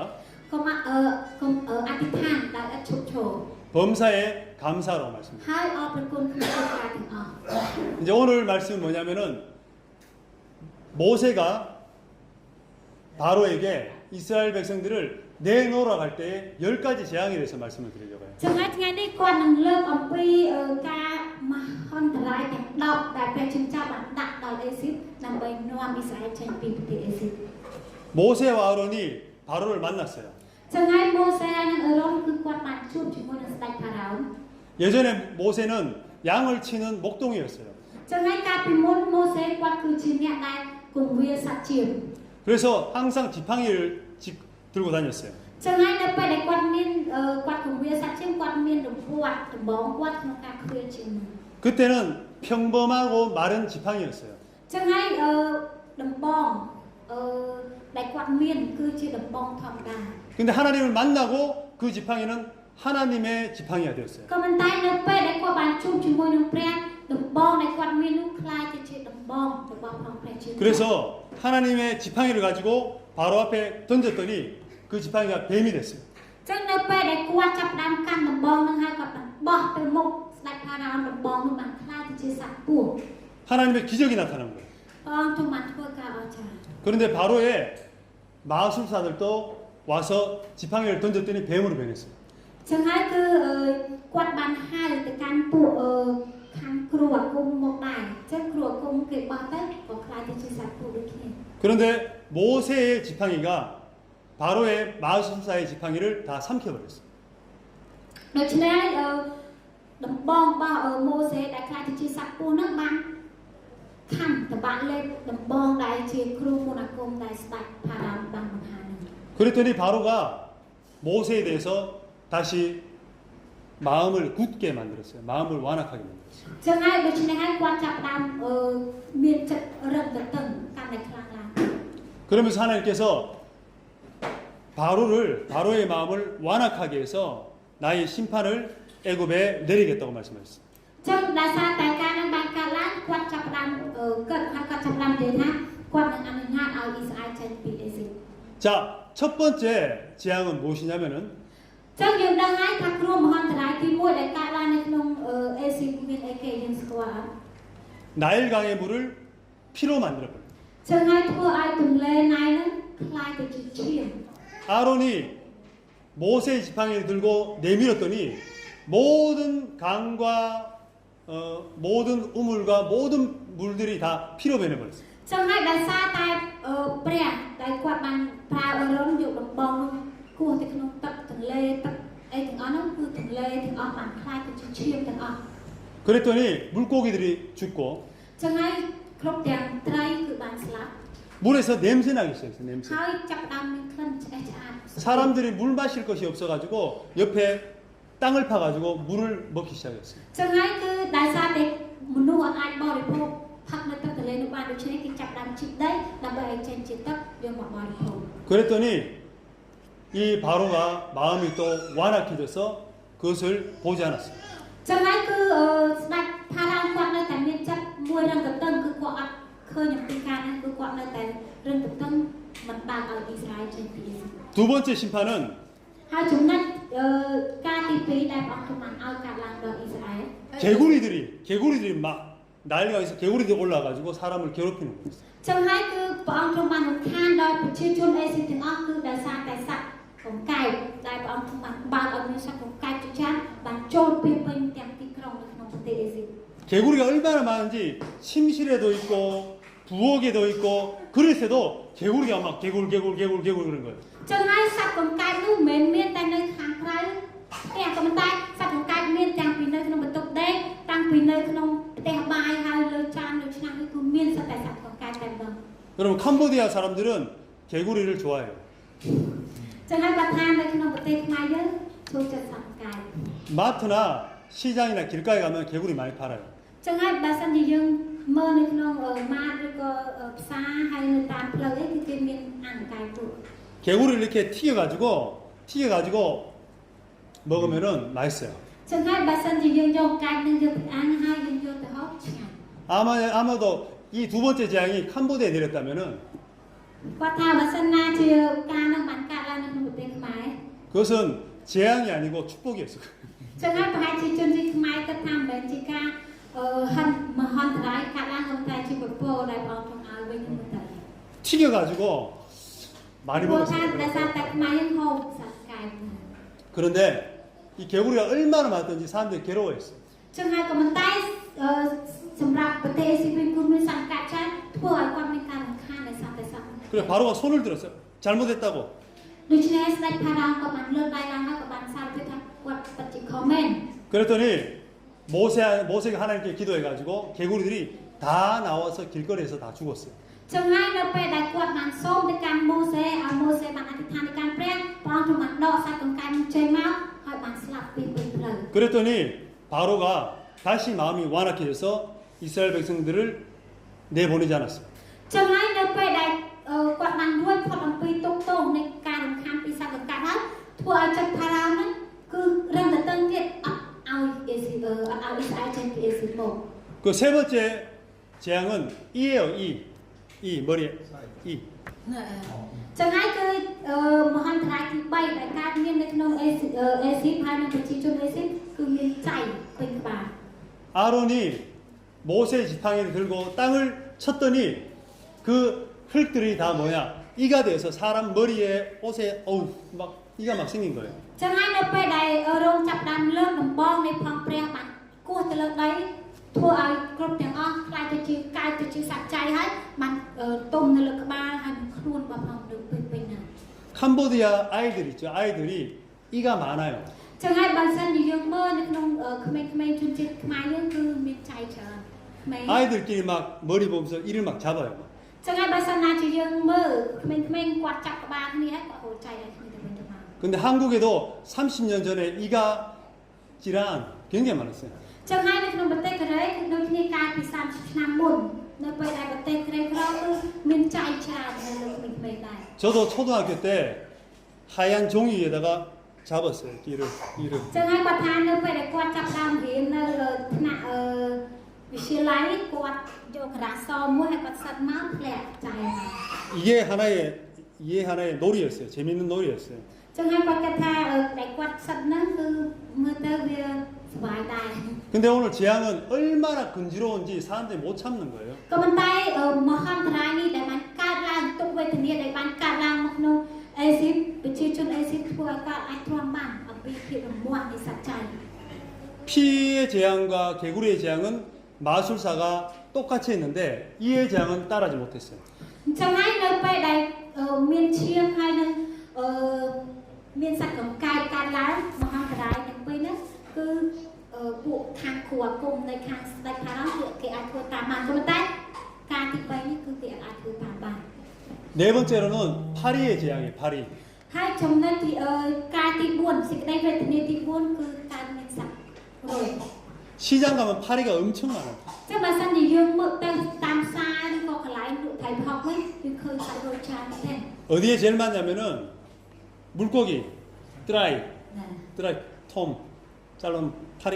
កុំអធិដ្ឋានដោយឥតឈប់ឈរ 범사에 감사로 말씀드립니다. ហើយអរព្រគុណក្នុងព្រះការទាំងអស់ 이제 오늘 말씀은 뭐냐면은 모세가 바로에게 이스라엘 백성들을 내놓으라 할 때 10가지 재앙에 대해서 말씀을 드리려고 해요. ចឹងហើយថ្ងៃនេះគាត់នឹងលើកអំពីការមហន្តរាយទាំង10ដែលព្រះជាម្ចាស់បានដាក់ដល់អេស៊ីបដើម្បីនាំអ៊ីស្រាអែលចេញពីប្រទេសអេស៊ីប 모세와 아론이 바로를 만났어요. ចឹងហើយម៉ូសេនិងអារ៉ុនគឺគាត់បានជួបជាមួយនឹងស្ដេចផារ៉ោន 예전에 모세는 양을 치는 목동이었어요. ចឹងហើយកាលពីមុនម៉ូសេគាត់គឺជាអ្នកដែលគង្វាលសត្វជៀម 그래서 항상 지팡이를 들고 다녔어요. ចឹងហើយនៅពេលដែលគាត់មានគាត់គង្វាលសត្វជៀមគាត់មានរង្វាត់ដំបងគាត់ក្នុងការខ្វៀលជើង 그때는 평범하고 마른 지팡이였어요. ចឹងហើយដំបងដែលគាត់មានគឺជាដំបងធម្មតា 근데 하나님을 만나고 그 지팡이는 하나님의 지팡이가 되었어요. ក៏ប៉ុន្តែនៅពេលដែលគាត់បានជួបជាមួយនឹងព្រះដំបងដែលគាត់មាននោះคล้ายទៅជាដំបងរបស់ផងព្រះជា 그래서 하나님의 지팡이를 가지고 바로 앞에 던졌더니 그 지팡이가 뱀이 됐어요. ចឹងនៅពេលដែលគាត់ចាប់ផ្ដើមកាន់ដំបងនឹងហើយគាត់បានបោះទៅមុខស្ដេចផារ៉ោនដំបងនោះបានคล้ายទៅជាសត្វពស់ 하나님의 기적이 나타난 거예요. ព្រះអង្គទ្រង់បានធ្វើការអស្ចារ្យ 그런데 바로의 마술사들도 와서 지팡이를 던졌더니 뱀으로 변했어요. ចឹងហើយគឺគាត់បានហៅទៅកាន់ពួកខាងគ្រូអាគមមកដែរចឹងគ្រូអាគមគេបោះទៅក៏คล้ายទៅជាសត្វពស់ដូចគ្នា 그런데 모세의 지팡이가 바로의 마술사의 지팡이를 다 삼켜버렸어요. ដូច្នេះដំបងរបស់ម៉ូសេដែលคล้ายទៅជាសត្វពស់នោះបានខំតបាក់លេខដំបងដែលជាគ្រូមន្តអាគមដែលស្ដេចផារ៉ោនបានបង្ហាញនោះ 그랬더니 바로가 모세에 대해서 다시 마음을 굳게 만들었어요. 마음을 완악하게 만들었어요. ចឹងហើយដូច្នេះហើយគាត់ចាប់ផ្ដើមមានចិត្តរឹងទទឹងកាន់តែខ្លាំងឡើង 그러면서 하나님께서 바로의 마음을 완악하게 해서 나의 심판을 애굽에 내리겠다고 말씀하셨어요. ចឹងដោយសារតែការនឹងបានកើតឡើងគាត់ចាប់ផ្ដើមគាត់ចាប់ផ្ដើមនិយាយថាគាត់នឹងអនុញ្ញាតឲ្យអ៊ីស្រាអែលចេញពីអេស៊ីប 자, 첫 번째 재앙은 무엇이냐면은 ចឹងយើងដឹងហើយថាគ្រោះមហន្តរាយទី1ដែលកើតឡើងនៅក្នុងអេស៊ីបមានអីគេយើងស្គាល់អត់ 나일강의 물을 피로 만들어버려요. ចឹងហើយធ្វើឲ្យទន្លេណៃនឹងคล้ายទៅជាឈាម 아론이 모세의 지팡이를 들고 내밀었더니 모든 강과 모든 우물과 모든 물들이 다 피로 변해버렸어요. ចឹងហើយដោយសារតែព្រះដែលគាត់បានប្រើអារ៉ុនយកដំបងនោះគោះទៅក្នុងទឹកទន្លេទឹកអីទាំងអស់នោះគឺទន្លេទាំងអស់បានคล้ายទៅជាឈាមទាំងអស់ 그랬더니 물고기들이 죽고 ចឹងហើយគ្រប់ទាំងត្រីគឺបានស្លាប់ 물에서 냄새 나기 시작했어요. 냄새. ហើយចាប់ផ្ដើមមានក្លិនឆ្អេះឆ្អាត 사람들이 물 마실 것이 없어가지고 옆에 땅을 파가지고 물을 먹기 시작했어요. ចឹងហើយគឺដោយសារតែមនុស្សអាចបរិភោគផឹកនៅទឹកទន្លេនោះបានដូច្នេះគេចាប់ផ្ដើមជីកដីដើម្បីឲ្យចេញជាទឹកយកមកបរិភោគ 그랬더니 이 바로가 마음이 또 완악해져서 그것을 보지 않았어요. ចឹងហើយគឺស្ដេចផារ៉ោនគាត់នៅតែមានចិត្តមួយរឹងទទឹងគឺគាត់អត់ឃើញអំពីការហ្នឹងគឺគាត់នៅតែរឹងទទឹងមិនបានឲ្យអ៊ីស្រាអែលចេញពីអ៊ីស៊ីប 두 번째 심판은 ហើយចំណុចការទី2ដែលព្រះអង្គទ្រង់បានឲ្យកើតឡើងដល់អ៊ីស្រាអែល 개구리들이 막 난리가 있어 개구리들이 올라가지고 사람을 괴롭히는 거예요. ចឹងហើយគឺព្រះអង្គទ្រង់បានរំខានដល់ប្រជាជនអេស៊ីបទាំងអស់គឺដោយសារតែសត្វកង្កែបដែលព្រះអង្គទ្រង់បានបើកឲ្យមានសត្វកង្កែបជាច្រើនបានចូលពីពេញទាំងទីក្រុងនៅក្នុងប្រទេសអេស៊ីប 개구리가 얼마나 많은지 침실에도 있고 부엌에도 있고 그릇에도 개구리가 막 개굴 그런 거예요. ចឹងហើយសត្វកង្កែបនោះមិនមែនមានតែនៅខាងក្រៅផ្ទះក៏ប៉ុន្តែសត្វកង្កែបមានទាំងពីនៅក្នុងបន្ទប់ដេកតាំងពីនៅក្នុងផ្ទះបាយហើយលើចានលើឆ្នាំងនេះគឺមានសត្វតែសត្វកង្កែបតែម្ដង 여러분 캄보디아 사람들은 개구리를 좋아해요. ចឹងហើយគាត់ថានៅក្នុងប្រទេសខ្មែរយើងចូលចិត្តសត្វកង្កែប 마트나 시장이나 길가에 가면 개구리 많이 팔아요. ចឹងហើយបើសិនជាយើងមើលនៅក្នុងម៉ាតឬក៏ផ្សារហើយនៅតាមផ្លូវអីគឺគេមានអាំងកែបទូ 개구리를 이렇게 튀겨가지고 먹으면은 맛있어요. ចឹងហើយបើសិនជាយើងយកកែបនឹងយកទៅអាំងហើយយើងយកទៅហូបឆ្ងាញ់ 아마도 이 두 번째 재앙이 캄보디아에 내렸다면은 គាត់ថាបើសិនណាជាការនឹងបានកើតឡើងនៅក្នុងប្រទេសខ្មែរ 그것은 재앙이 아니고 축복이었어요. ចឹងហើយប្រហែលជាជនជាតិខ្មែរគិតថាមិនមែនជាការហិនមហន្តរាយកើតឡើងប៉ុន្តែជាពពកដែលបងទ្រង់ឲ្យវិញហ្នឹងទៅ 튀겨가지고 많이 ព្រោះថា 먹었어요. ដោយសារតែខ្មែរយើងហូបសត្វកែប 그런데 이 개구리가 얼마나 많았던지 사람들이 괴로워했어요. ចឹងហើយក៏ប៉ុន្តែសម្រាប់ប្រទេសស៊ីវិលគឺមានសង្កាត់ច្រើនធ្វើឲ្យគាត់មានការរំខានដោយសារតែសត្វ 그래 바로가 손을 들었어요. 잘못했다고. ដូច្នេះស្ដេចផារ៉ោនក៏បានលើកដៃឡើងហើយក៏បានសារភាពថាគាត់ពិតជាខមមែន 그랬더니 모세가 하나님께 기도해가지고 개구리들이 다 나와서 길거리에서 다 죽었어요. ចឹងហើយនៅពេលដែលគាត់បានសូមទៅកាន់ម៉ូសេឲ្យម៉ូសេបានអធិដ្ឋានទៅកាន់ព្រះព្រះអង្គទ្រង់បានដកសត្វកង្កែបនោះចេញមកហើយបានស្លាប់ពីពេញផ្លូវ 그랬더니 바로가 다시 마음이 완악해져서 이스라엘 백성들을 내보내지 않았어요. ចឹងហើយនៅពេលដែលគាត់បានរួចផុតអំពីទុកទោសនៃការរំខានពីសត្វកង្កែបហើយធ្វើឲ្យចិត្តផារ៉ោនហ្នឹងគឺរឹងតឹងទៀតអត់ឲ្យអ៊ីស្រាអែលចេញពីអេស៊ីបមក 그 세 번째 재앙은 이예요. 이 머리에 이. ចឹងហើយគឺមហន្តរាយទី3ដែលកើតមាននៅក្នុងអេស៊ីបហើយនៅប្រជាជនអេស៊ីបគឺមានចៃពេញក្បាល 아론이 모세 지팡이를 들고 땅을 쳤더니 그 흙들이 다 뭐야? 이가 돼서 사람 머리에 옷에 어우 막 이가 막 생긴 거예요. ចឹងហើយនៅពេលដែលរោងចាប់ដើមលើកដំបងនៃផងព្រះបានគោះទៅលើដីធ្វើឲ្យគ្រប់ទាំងអស់ខ្លាចទៅជាកាយទៅជាសត្វចៃហើយបានទុំនៅលើក្បាលហើយនឹងខ្លួនរបស់ផងនឹងពេញហ្នឹង 캄보디아 아이들 있죠. 아이들이 이가 많아요. ចឹងហើយបើសិនជាយើងមើលនៅក្នុងក្មេងៗជនជាតិខ្មែរយើងគឺមានចៃច្រើនក្មេង 아이들끼리 막 머리 보면서 이를 막 잡아요. ចឹងហើយបើសិនណាជាយើងមើលក្មេងៗគាត់ចាប់ក្បាលគ្នាហើយគាត់ហូរចៃឲ្យគ្នាទៅវិញទៅមក 근데 한국에도 30년 전에 이가 질환 굉장히 많았어요. ចឹងហើយនៅក្នុងប្រទេសកូរ៉េគឺដូចគ្នាកាលពី30ឆ្នាំមុននៅពេលដែលប្រទេសក្រីក្រគឺមានចៃច្រើននៅលើក្មេងៗដែរ 저도 초등학교 때 하얀 종이 위에다가 잡았어요. 이를. ចឹងហើយគាត់ថានៅពេលដែលគាត់ចាប់ដើមរៀននៅថ្នាក់វិទ្យាល័យគាត់យកក្រាសសមួយហើយគាត់សិតមកធ្លាក់ចៃ 이게 하나의 놀이였어요. 재밌는 놀이였어요. ចឹងហើយគាត់គិតថាដែលគាត់សិតហ្នឹងគឺមើលទៅវាសុបាយដែរ 근데 오늘 재앙은 얼마나 근지러운지 사람들이 못 참는 거예요. ក៏ប៉ុន្តែមហន្តរាយនេះដែលបានកើតឡើងទុកវេទនាដែលបានកើតឡើងមកក្នុងអេស៊ីបប្រជាជនអេស៊ីបធ្វើឲ្យកើតអាចទ្រាំបានអំពីភាពរមាស់នៃសត្វចៃ 피의 재앙과 개구리의 재앙은 마술사가 똑같이 했는데 이의 재앙은 따라하지 못했어요. អញ្ចឹងហើយនៅពេលដែលមានឈាមហើយនឹងមានសត្វកង្កែបកើតឡើងមហន្តរាយទាំងពីរហ្នឹងគឺពួកខាងគ្រូអាគមនៅខាងស្ដេចផារ៉ោនគឺគេអាចធ្វើតាមបានប៉ុន្តែការទី3នេះគឺគេអាចធ្វើតាមបាន 네 번째로는 파리의 재앙이에요. 파리. ហើយចំណុចទីការទី4សេចក្តីវេទនាទី4គឺការមានសត្វរយ 시장 가면 파리가 엄청 많아요. ចឹងបើសិនជាយើងមើលទៅតាមផ្សារឬក៏កន្លែងលក់ថៃផុកវិញគឺឃើញសត្វរយច្រើនមែនទេ 어디에 제일 많냐면은 물고기, 드라이, ណា 드라이, 톰, 잘라면 파리.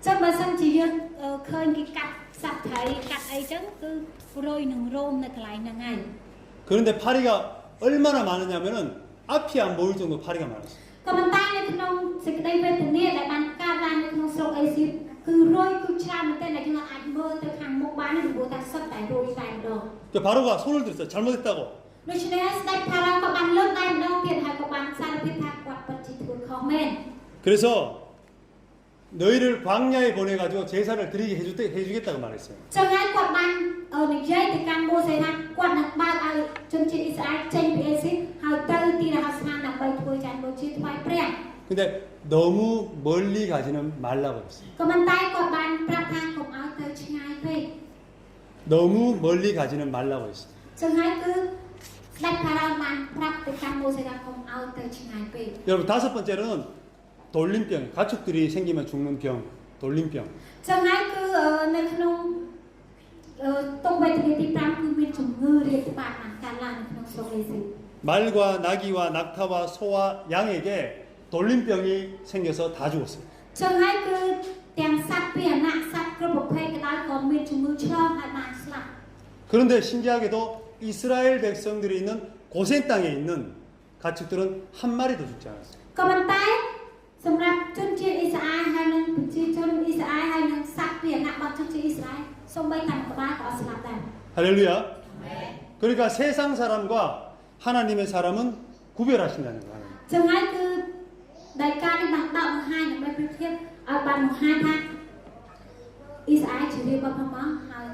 ចឹងបើសិនជាយើងឃើញគេកាត់សត្វថៃកាត់អីចឹងគឺរយនឹងរោមនៅកន្លែងហ្នឹងហើយ 그런데 파리가 얼마나 많으냐면은 앞이 안 보일 정도 파리가 많았어요. ក៏ប៉ុន្តែនៅក្នុងសេចក្តីវេទនាដែលបានកើតឡើងនៅក្នុងស្រុកអេស៊ីបគឺរយគឺច្រើនមែនទែនដែលយើងអាចមើលទៅខាងមុខបានពីព្រោះថាសត្វតែរយតែម្ដង 그 바로가 손을 들었어요. 잘못했다고. ដូច្នេះស្ដេចផារ៉ាក៏បានលើកដៃម្ដងទៀតហើយក៏បានសារភាពថាគាត់ពិតជាធ្វើខុសមែន 그래서 너희를 광야에 보내가지고 제사를 드리게 해주겠다고 말했어요. ចឹងហើយគាត់បាននិយាយទៅកាន់ម៉ូសេថាគាត់នឹងបើកឲ្យជនជាតិអ៊ីស្រាអែលចេញពីអេស៊ីបហើយទៅទីរហស្ថានដើម្បីធ្វើចាញ់បូជាថ្វាយព្រះ 근데 너무 멀리 가지는 말라고 했어요. ក៏ប៉ុន្តែគាត់បានប្រាប់ថាកុំឲ្យទៅឆ្ងាយពេក 너무 멀리 가지는 말라고 했어요. ចឹងហើយគឺស្ដេចផារ៉ាបានប្រាប់ទៅកាន់ម៉ូសេថាកុំឲ្យទៅឆ្ងាយពេក 여러분 다섯 번째로는 돌림병. 가축들이 생기면 죽는 병. 돌림병. ចឹងហើយគឺនៅក្នុងតុងវេទនាទី5គឺមានជំងឺរាតត្បាតបានកើតឡើងនៅក្នុងស្រុកអេស៊ីប 말과 나귀와 낙타와 소와 양에게 돌림병이 생겨서 다 죽었어요. ចឹងហើយគឺទាំងសត្វពាហនៈសត្វគ្រប់ប្រភេទក៏ដោយក៏មានជំងឺឆ្លងហើយបានស្លាប់ 그런데 신기하게도 이스라엘 백성들이 있는 고센 땅에 있는 가축들은 한 마리도 죽지 않았어요. ក៏ប៉ុន្តែសម្រាប់ជនជាតិអ៊ីស្រាអែលហើយនិងប្រជាជនអ៊ីស្រាអែលហើយនិងសត្វពាហនៈរបស់ជនជាតិអ៊ីស្រាអែលសូម្បីតែមួយក្បាលក៏អត់ស្លាប់ដែរ 할렐루야. 그러니까 세상 사람과 하나님의 사람은 구별하신다는 거예요. ចឹងហើយគឺដោយការនេះបានដកបង្ហាញដើម្បីប្រៀបធៀបឲ្យបានបង្ហាញថាអ៊ីស្រាអែលជារៀបរបស់ផងហើយ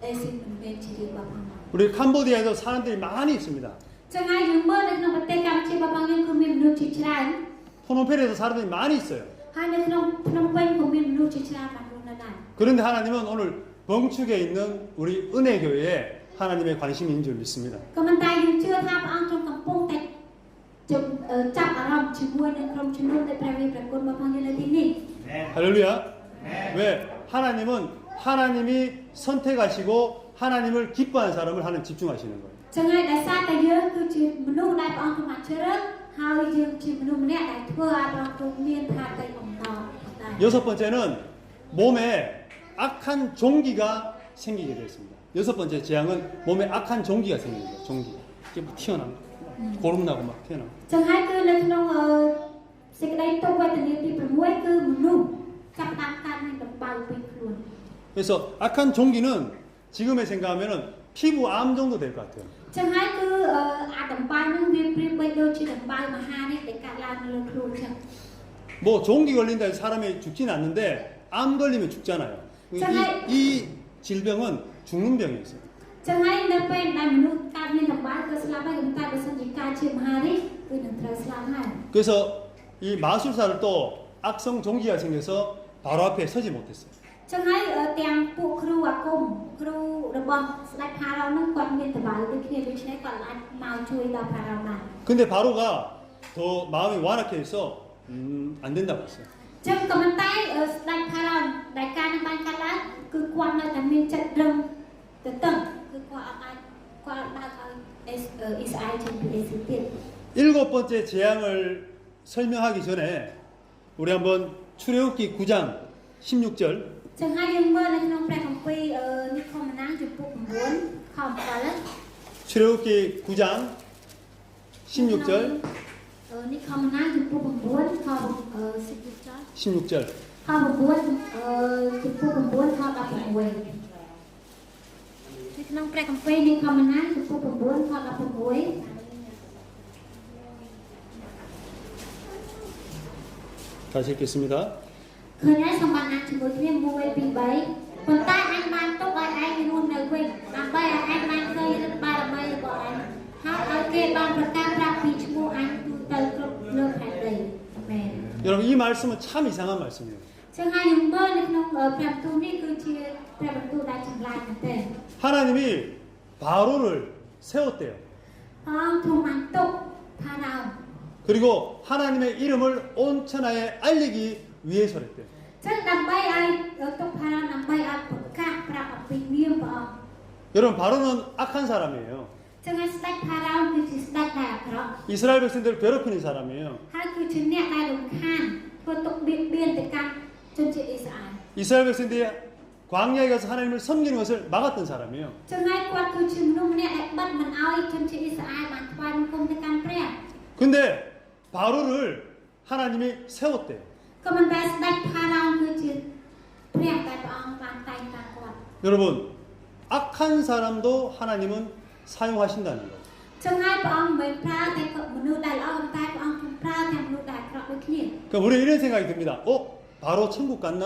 អេស៊ីបមិនមែនជារៀបរបស់ផង 우리 캄보디아에도 사람들이 많이 있습니다. ចឹងហើយយើងមើលនៅក្នុងប្រទេសកម្ពុជារបស់យើងគឺមានមនុស្សជាច្រើន 포놈페레도 사람들이 많이 있어요. ហើយនៅក្នុងភ្នំពេញក៏មានមនុស្សជាច្រើនបានរស់នៅដែរ 그런데 하나님은 오늘 벙축에 있는 우리 은혜교회에 하나님의 관심인 줄 믿습니다. ក៏ប៉ុន្តែយើងជឿថាព្រះអង្គទ្រង់កំពុងតែចាប់អារម្មណ៍ជាមួយនឹងក្រុមជំនុំដែលព្រះវិប្រគុណរបស់យើងនៅទីនេះ 할렐루야. 왜? 하나님은 하나님이 선택하시고 하나님을 기뻐하는 사람을 하나님 집중하시는 거예요. ចឹងហើយដោយសារតែយើងគឺជាមនុស្សដែលព្រះអង្គទ្រង់បានជ្រើសរើសហើយយើងជាមនុស្សម្នាក់ដែលធ្វើឲ្យព្រះអង្គទ្រង់មានថាទៅអំណរដែរ 여섯 번째는 몸에 악한 종기가 생기게 되었습니다. 여섯 번째 재앙은 몸에 악한 종기가 생기는 거예요. 종기. 이게 뭐 튀어나온 거. 고름나고 막 튀어나온 거. ចឹងហើយគឺនៅក្នុងសេចក្តីទុកវេទនាទី6គឺមនុស្សចាប់តាមការនឹងដំបៅពេញខ្លួន 그래서 악한 종기는 지금에 생각하면은 피부 암 정도 될 것 같아요. ចឹងហើយគឺអាដំបៅនឹងវាប្រៀបបីដូចជាដំបៅមហានេះដែលកាត់ឡើងនៅលើខ្លួនចឹង 뭐 종기 걸린다 해서 사람이 죽진 않는데 암 걸리면 죽잖아요. 이 질병은 죽는 병이었어요. ចឹងហើយនៅពេលដែលមនុស្សកើតមានដំបៅគឺស្លាប់ហើយប៉ុន្តែបើសិនជាកើតជាមហានេះគឺនឹងត្រូវស្លាប់ហើយ 그래서 이 마술사를 또 악성 종기가 생겨서 바로 앞에 서지 못했어요. ចឹងហើយទាំងពួកគ្រូអាគមគ្រូរបស់ស្ដេចផារ៉ោនឹងគាត់មានដំបៅដូចគ្នាដូច្នេះគាត់អាចមកជួយដល់ផារ៉ោបាន 근데 바로가 더 마음이 완악해 있어 안 된다고 했어요. ចឹងក៏ប៉ុន្តែស្ដេចផារ៉ោដែលការនឹងបានកាត់ឡើងគឺគាត់នៅតែមានចិត្តរឹងទៅតឹងគឺគាត់អត់អាចគាត់បើកឲ្យអ៊ីស្រាអែលចេញពីអេស៊ីបទៀត 일곱 번째 재앙을 설명하기 전에 우리 한번 출애굽기 9장 16절 ចឹងហើយយើងមើលនៅក្នុងព្រះគម្ពីរនិខមណាងចំពុក9ខ7 출애굽기 9장 16절 និខមណាងចំពុក9ខ16 16절 ខ9ចំពុក9ខ16នៅក្នុងព្រះគម្ពីរនិខមណាងចំពុក9ខ16 다시 읽겠습니다. ឃើញហើយសម្បត្តិអានជាមួយគ្នា1 2 3ប៉ុន្តែអញបានទុកឲ្យឯងរស់នៅវិញដើម្បីឲ្យឯងបានឃើញឫទ្ធិបារមីរបស់ឯងហើយឲ្យគេបានប្រកាសប្រាប់ពីឈ្មោះអញទូទៅគ្រប់លើផែនដីមែន 여러분 이 말씀은 참 이상한 말씀이에요. ចឹងហើយយើងមើលនៅក្នុងព្រះបន្ទូលនេះគឺជាព្រះបន្ទូលដែលចម្លែកមែនទែន 하나님이 바로를 세웠대요. ព្រះអង្គទ្រង់បានទុកផារ៉ោន 그리고 하나님의 이름을 온 천하에 알리기 위해서랬대요. ចឹងដើម្បីឲ្យទុកផារ៉ោនដើម្បីឲ្យប្រកាសប្រាប់អំពីនាមព្រះអង្គ 여러분 바로는 악한 사람이에요. ចឹងហើយស្ដេចផារ៉ោនគឺជាស្ដេចដែលអាក្រក់ 이스라엘 백성들을 괴롭히는 사람이에요. ហើយគឺជាអ្នកដែលរំខានធ្វើទុកបៀតបៀនទៅកាន់ជនជាតិអ៊ីស្រាអែល 이스라엘 백성들이 광야에 가서 하나님을 섬기는 것을 막았던 사람이에요. ចឹងហើយគាត់គឺជាមនុស្សម្នាក់ដែលបិទមិនឲ្យជនជាតិអ៊ីស្រាអែលបានថ្វាយបង្គំទៅកាន់ព្រះ 근데 바로를 하나님이 세웠대요. ក៏មិនដែលស្ដេចផារ៉ោនគឺជាព្រះដែលព្រះអង្គបានតែងតាំងគាត់ 여러분 악한 사람도 하나님은 사용하신다는 거예요. ចឹងហើយព្រះអង្គមិនប្រើតែមនុស្សដែលល្អតែព្រះអង្គcũngប្រើតែមនុស្សដែលអាក្រក់ដូចគ្នា 그러니까 우리 이런 생각이 듭니다. 바로 천국 갔나?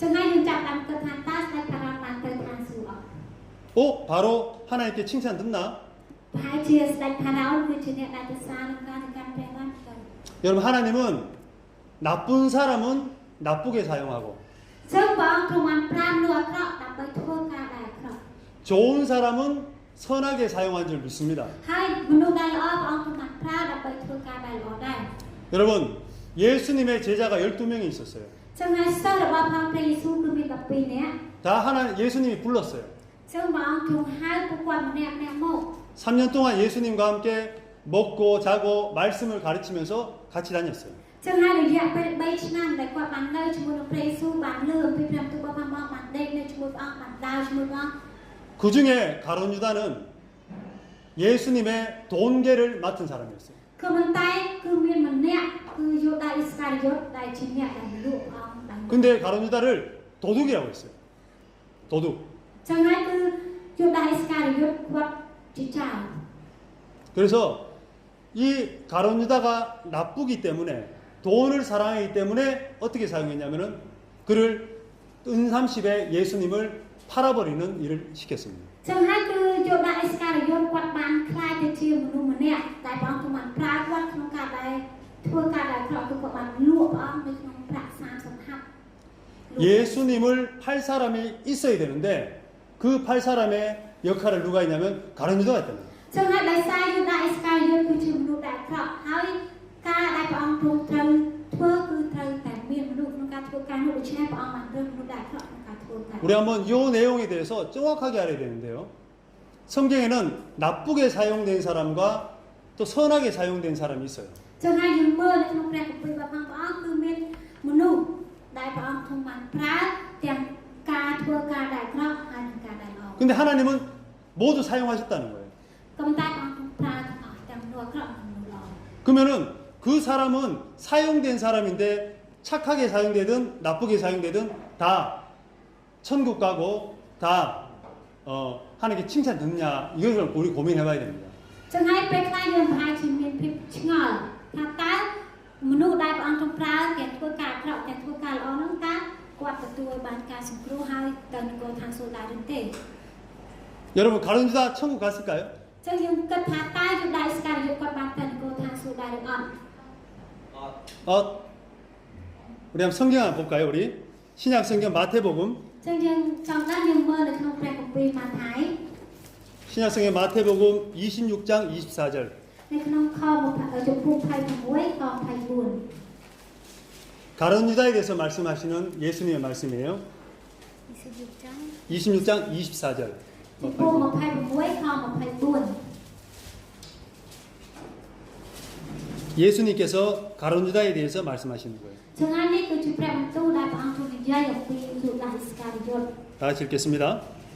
ចឹងហើយយើងចាប់តាមគិតថាតើស្ដេចផារ៉ោនបានទៅឋានសួគ៌អត់ 바로 하나님께 칭찬 듣나? ប្រហែលជាស្ដេចផារ៉ោនគឺជាអ្នកដែលទៅសារនឹងការទៅកាន់ព្រះបានទៅ 여러분 하나님은 나쁜 사람은 나쁘게 사용하고 ចឹងព្រះអង្គទ្រង់បានប្រើមនុស្សអាក្រក់ដើម្បីធ្វើការដែលអាក្រក់ 좋은 사람은 선하게 사용한 줄 믿습니다. ហើយមនុស្សដែលល្អព្រះអង្គទ្រង់បានប្រើដើម្បីធ្វើការដែលល្អដែរ 여러분 예수님의 제자가 12명이 있었어요. ចឹងហើយសិស្សរបស់ព្រះយេស៊ូវគឺមាន12នាក់ 다 예수님이 불렀어요. ចឹងព្រះអង្គទ្រង់ហៅពួកគាត់ម្នាក់ៗមក 3년 동안 예수님과 함께 먹고 자고 말씀을 가르치면서 같이 다녔어요. ចឹងហើយរយៈពេល3ឆ្នាំដែលគាត់បាននៅជាមួយនឹងព្រះយេស៊ូវបានលើអំពីព្រះបន្ទូលរបស់ព្រះអង្គបានដេកនៅជាមួយព្រះអង្គបានដើរជាមួយព្រះអង្គ 그 중에 가룟 유다는 예수님의 돈계를 맡은 사람이었어요. គឺមិនតែគឺមានម្នាក់គឺយូដាអ៊ីស្ការីយ៉ូតដែលជាអ្នកដែលលក់ព្រះអង្គបាន 근데 가룟 유다를 도둑이라고 했어요. 도둑. ចឹងហើយគឺយូដាអ៊ីស្ការីយ៉ូតគាត់ជាចៅ 그래서 이 가룟 유다가 나쁘기 때문에 돈을 사랑하기 때문에 어떻게 사용했냐면은 그를 은삼십에 예수님을 팔아버리는 일을 시켰습니다. ចឹងហើយគឺយូដាអ៊ីស្ការីយ៉ូតគាត់បានខ្លាចទៅជាមនុស្សម្នាក់តែព្រះអង្គទ្រង់បានប្រើគាត់ក្នុងការដែលធ្វើការដែលអាក្រក់គឺគាត់បានលក់ព្រះអង្គនៅក្នុងប្រាក់30ហាត់ 예수님을 팔 사람이 있어야 되는데 그 팔 사람의 역할을 누가 했냐면 가룟 유다가 했다는 거예요. ចឹងហើយដោយសារយូដាអ៊ីស្ការីយ៉ូតគឺជាមនុស្សដែលអាក្រក់ហើយការដែលព្រះអង្គទ្រង់ត្រូវធ្វើគឺត្រូវតែមានមនុស្សក្នុងការធ្វើការនោះដូច្នេះព្រះអង្គបានរើសមនុស្សដែលអាក្រក់ក្នុងការធ្វើការ 우리 한번 이 내용에 대해서 정확하게 알아야 되는데요. 성경에는 나쁘게 사용된 사람과 또 선하게 사용된 사람이 있어요. ចឹងហើយយើងមើលនៅក្នុងព្រះគម្ពីររបស់ព្រះអង្គគឺមានមនុស្សដែលព្រះអង្គទ្រង់បានប្រើទាំងការធ្វើការដែលអាក្រក់ហើយនិងការដែលល្អ 근데 하나님은 모두 사용하셨다는 거예요. ក៏ប៉ុន្តែព្រះអង្គទ្រង់ប្រើទាំងអស់ទាំងមនុស្សអាក្រក់និងមនុស្សល្អ 그러면은 그 사람은 사용된 사람인데 착하게 사용되든 나쁘게 사용되든 다 천국 가고 다 하나님께 칭찬 듣느냐 이것을 우리 고민해봐야 됩니다. ចឹងហើយពេលខ្លះយើងប្រហែលជាមានភាពឆ្ងល់ថាតើមនុស្សដែលព្រះអង្គទ្រង់ប្រើទាំងធ្វើការអាក្រក់ទាំងធ្វើការល្អហ្នឹងតើគាត់ទទួលបានការសង្គ្រោះហើយទៅនគរឋានសួគ៌ដែរឬទេ 여러분 가룟 유다 천국 갔을까요? ចឹងយើងគិតថាតើយូដាអ៊ីស្ការីយ៉ូតគាត់បានទៅនគរឋានសួគ៌ដែរឬអត់ 우리 한번 성경 한번 볼까요? 우리 신약 성경 마태복음 ចឹងយើងចង់ដឹងយើងមើលនៅក្នុងព្រះគម្ពីរម៉ាថាយ 신약 성경 마태복음 26장 24절 នៅក្នុងខចំពោះ26ខ24 가룟 유다에 대해서 말씀하시는 예수님의 말씀이에요. 26장 24절 ចំពោះ26ខ24 예수님께서 가룟 유다에 대해서 말씀하시는 거예요. ចឹងហើយនេះគឺជាព្រះបន្ទូលដែលព្រះអង្គទ្រង់និយាយអំពីយូដាអ៊ីស្ការីយ៉ូត 다 같이 읽겠습니다.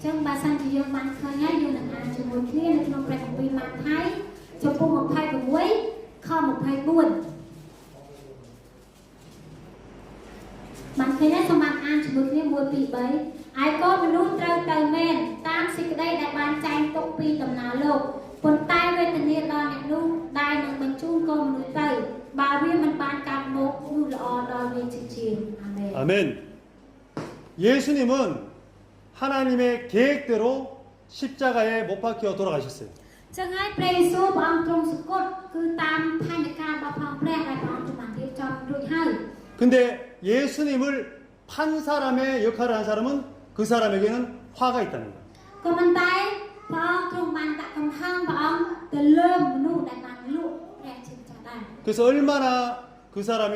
ចឹងបើសិនជាយើងបានឃើញហើយយើងនឹងអានជាមួយគ្នានៅក្នុងព្រះគម្ពីរម៉ាថាយចំពោះ26ខ24បានឃើញហើយសូមបានអានជាមួយគ្នា1 2 3ឯក៏មនុស្សត្រូវទៅមែនតាមសេចក្តីដែលបានចែងទុកពីដំណើរលោកប៉ុន្តែវេទនាដល់អ្នកនោះដែលនឹងបញ្ជូនកូនមនុស្សទៅបើវាមិនបានកាត់មកនោះល្អដល់វាជាអាមែន 아멘. 예수님은 하나님의 계획대로 십자가에 못 박혀 돌아가셨어요. ចឹងហើយព្រះយេស៊ូវព្រះអង្គទ្រង់សគត់គឺតាមផែនការរបស់ផងព្រះដែលព្រះអង្គបានរៀបចំរួចហើយ 근데 예수님을 판 사람의 역할을 한 사람은 그 사람에게는 화가 있다는 거예요. ក៏ប៉ុន្តែព ព្រះអង្គទ្រង់បានដាក់កំហឹងព្រះអង្គទៅលើមនុស្សដែលបានលក់ព្រះជាម្ចាស់ដែរ 그래서 얼마나 그 사람이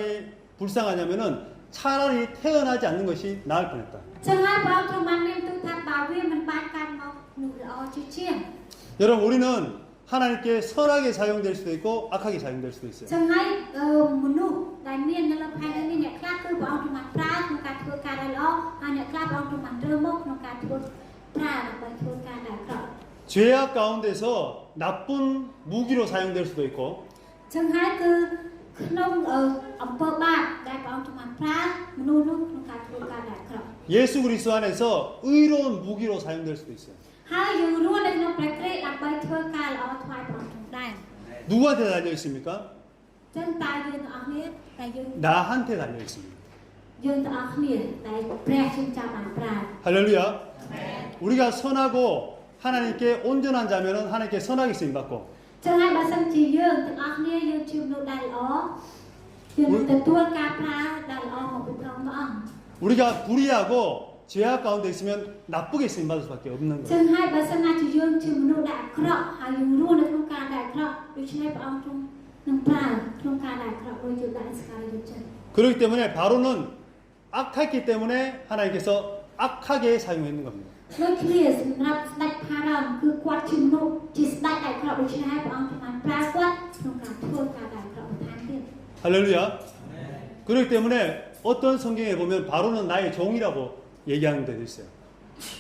불쌍하냐면은 차라리 태어나지 않는 것이 나을 뻔했다. ចឹងហើយព្រះអង្គទ្រង់បានមានទូលថាបើវាមិនបានកើតមកនោះល្អជាជាង 여러분 우리는 하나님께 선하게 사용될 수도 있고 악하게 사용될 수도 있어요. ចឹងហើយមនុស្សដែលមាននៅលើផែនដីនេះអ្នកខ្លះគឺព្រះអង្គទ្រង់បានប្រើក្នុងការធ្វើការដែលល្អហើយអ្នកខ្លះព្រះអង្គទ្រង់បានរើមកក្នុងការធ្វើប្រើដើម្បីធ្វើការដែលអាក្រក់ 죄악 가운데서 나쁜 무기로 사용될 수도 있고 ចឹងហើយគឺក្នុងអំពើបាបដែលព្រះអង្គទ្រង់បានប្រើមនុស្សនោះក្នុងការធ្វើការដែលអាក្រក់ 예수 그리스도 안에서 의로운 무기로 사용될 수도 있어요. ហើយយើងរស់នៅក្នុងព្រះគ្រីស្ទដើម្បីធ្វើការល្អថ្វាយព្រះអង្គទ្រង់ដែរ 누구한테 달려 있습니까? ចឹងតើយើងទាំងអស់គ្នាតែយើង 나한테 달려 있습니다. យើងទាំងអស់គ្នាតែព្រះជាម្ចាស់បានប្រើ 할렐루야. 우리가 선하고 하나님께 온전한 자면은 하나님께 선하게 쓰임 받고 ចឹងហើយបើសិនជាយើងទាំងអស់គ្នាយើងជាមនុស្សដែលល្អយើងនឹងទទួលការប្រើដែលល្អមកពីព្រះអង្គ 우리가 불의하고 죄악 가운데 있으면 나쁘게 쓰임 받을 수밖에 없는 ចឹ 거예요. ងហើយបើសិនណាជាយើងជាមនុស្សដែលអាក្រក់ហើយយើងរស់នៅក្នុងការដែលអាក្រក់ដូច្នេះព្រះអង្គទ្រង់នឹងប្រើក្នុងការដែលអាក្រក់ដោយយុទ្ធសាស្ត្រយុទ្ធចិត្ត 그렇기 때문에 바로는 악했기 때문에 하나님께서 악하게 사용했는 겁니다. ដូចគ្នាសម្រាប់ស្ដេចផារ៉ាមគឺគាត់ជាមនុស្សជាស្ដេចដែលអាក្រក់ដូច្នេះហើយព្រះអង្គទ្រង់បានប្រើគាត់ក្នុងការធ្វើការដែលអាក្រក់បន្ថែមទៀត 할렐루야. 그렇기 때문에 어떤 성경에 보면 바로는 나의 종이라고 얘기하는 데도 있어요.